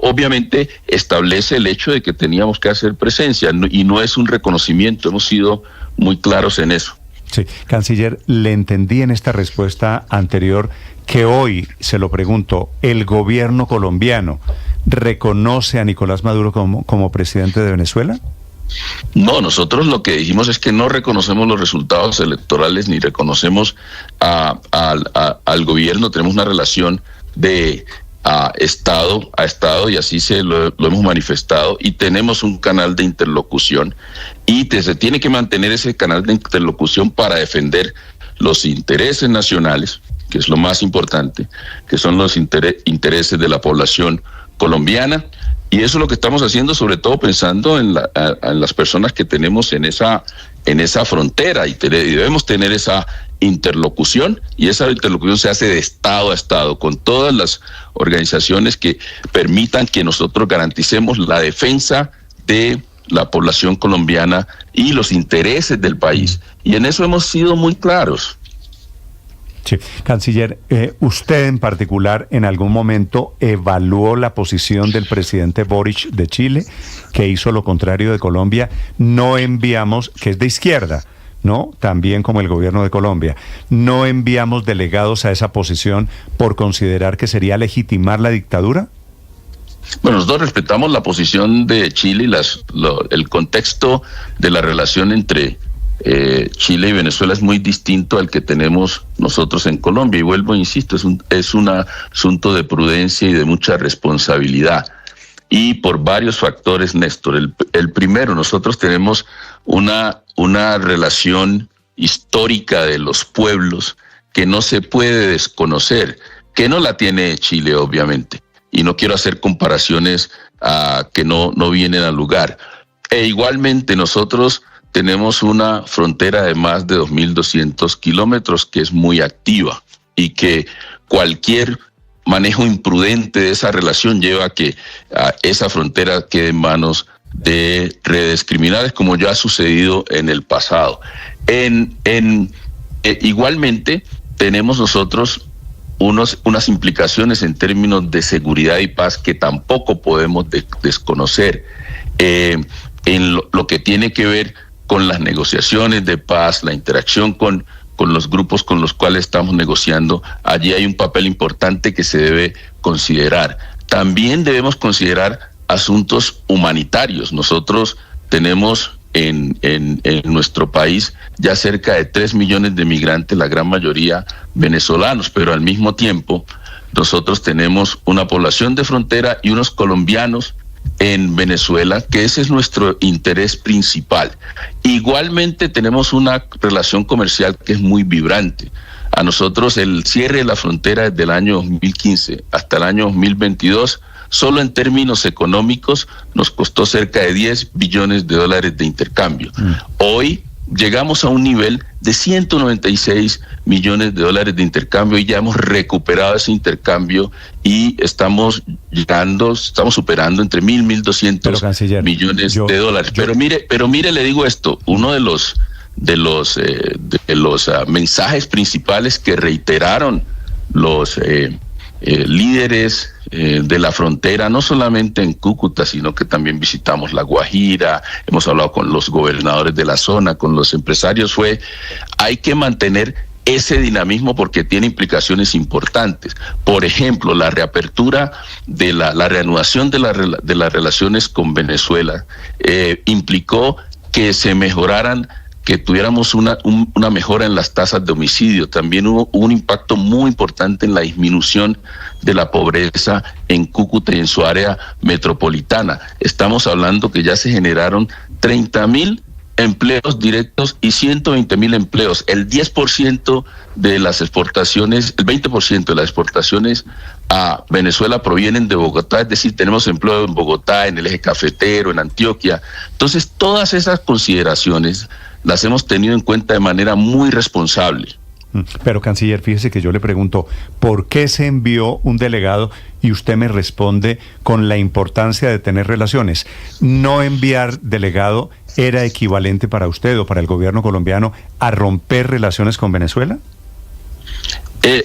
obviamente establece el hecho de que teníamos que hacer presencia, y no es un reconocimiento, hemos sido muy claros en eso. Sí, canciller, le entendí en esta respuesta anterior que hoy, se lo pregunto, ¿el gobierno colombiano reconoce a Nicolás Maduro como presidente de Venezuela? No, nosotros lo que dijimos es que no reconocemos los resultados electorales ni reconocemos al gobierno. Tenemos una relación de Estado a Estado, y así lo hemos manifestado, y tenemos un canal de interlocución, y se tiene que mantener ese canal de interlocución para defender los intereses nacionales, que es lo más importante, que son los intereses de la población colombiana. Y eso es lo que estamos haciendo, sobre todo pensando en las personas que tenemos en esa frontera, y debemos tener esa interlocución, y esa interlocución se hace de Estado a Estado, con todas las organizaciones que permitan que nosotros garanticemos la defensa de la población colombiana y los intereses del país. Y en eso hemos sido muy claros. Sí, canciller, usted en particular en algún momento evaluó la posición del presidente Boric de Chile, que hizo lo contrario de Colombia. No enviamos, que es de izquierda, ¿no? También como el gobierno de Colombia, no enviamos delegados a esa posición por considerar que sería legitimar la dictadura. Bueno, nosotros respetamos la posición de Chile y el contexto de la relación entre Chile y Venezuela es muy distinto al que tenemos nosotros en Colombia, y vuelvo, insisto, es un asunto de prudencia y de mucha responsabilidad, y por varios factores, Néstor. El primero, nosotros tenemos una relación histórica de los pueblos que no se puede desconocer, que no la tiene Chile, obviamente, y no quiero hacer comparaciones que no vienen al lugar. E igualmente nosotros tenemos una frontera de más de 2.200 kilómetros que es muy activa, y que cualquier manejo imprudente de esa relación lleva a que esa frontera quede en manos de redes criminales, como ya ha sucedido en el pasado. Igualmente tenemos nosotros unas implicaciones en términos de seguridad y paz que tampoco podemos desconocer, en lo que tiene que ver con las negociaciones de paz, la interacción con los grupos con los cuales estamos negociando. Allí hay un papel importante que se debe considerar. También debemos considerar asuntos humanitarios. Nosotros tenemos en nuestro país ya cerca de 3 millones de migrantes, la gran mayoría venezolanos, pero al mismo tiempo nosotros tenemos una población de frontera y unos colombianos en Venezuela, que ese es nuestro interés principal. Igualmente tenemos una relación comercial que es muy vibrante. A nosotros el cierre de la frontera desde el año 2015 hasta el año 2022, solo en términos económicos nos costó cerca de $10 billones de intercambio. Hoy llegamos a un nivel de $196 millones de intercambio y ya hemos recuperado ese intercambio y estamos superando entre 1.000 y 1.200 millones de dólares. Pero mire, le digo esto, uno de los mensajes principales que reiteraron los líderes de la frontera, no solamente en Cúcuta, sino que también visitamos La Guajira, hemos hablado con los gobernadores de la zona, con los empresarios, hay que mantener ese dinamismo porque tiene implicaciones importantes. Por ejemplo, la reapertura de la reanudación de las relaciones con Venezuela implicó que se mejoraran, que tuviéramos una mejora en las tasas de homicidio. También hubo un impacto muy importante en la disminución de la pobreza en Cúcuta y en su área metropolitana. Estamos hablando que ya se generaron 30.000 empleos directos y 120.000 empleos. El 10% de las exportaciones, el 20% de las exportaciones a Venezuela provienen de Bogotá, es decir, tenemos empleo en Bogotá, en el eje cafetero, en Antioquia. Entonces, todas esas consideraciones las hemos tenido en cuenta de manera muy responsable. Pero, canciller, fíjese que yo le pregunto, ¿por qué se envió un delegado? Y usted me responde con la importancia de tener relaciones. ¿No enviar delegado era equivalente para usted o para el gobierno colombiano a romper relaciones con Venezuela?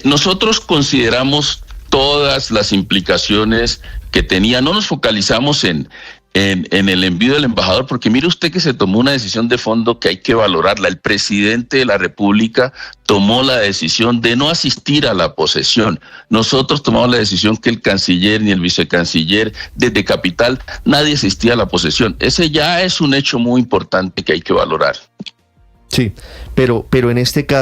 Nosotros consideramos todas las implicaciones que tenía. No nos focalizamos en el envío del embajador, porque mire usted que se tomó una decisión de fondo que hay que valorarla. El presidente de la República tomó la decisión de no asistir a la posesión. Nosotros tomamos la decisión que el canciller ni el vicecanciller desde Capital, nadie asistía a la posesión. Ese ya es un hecho muy importante que hay que valorar. Sí, pero en este caso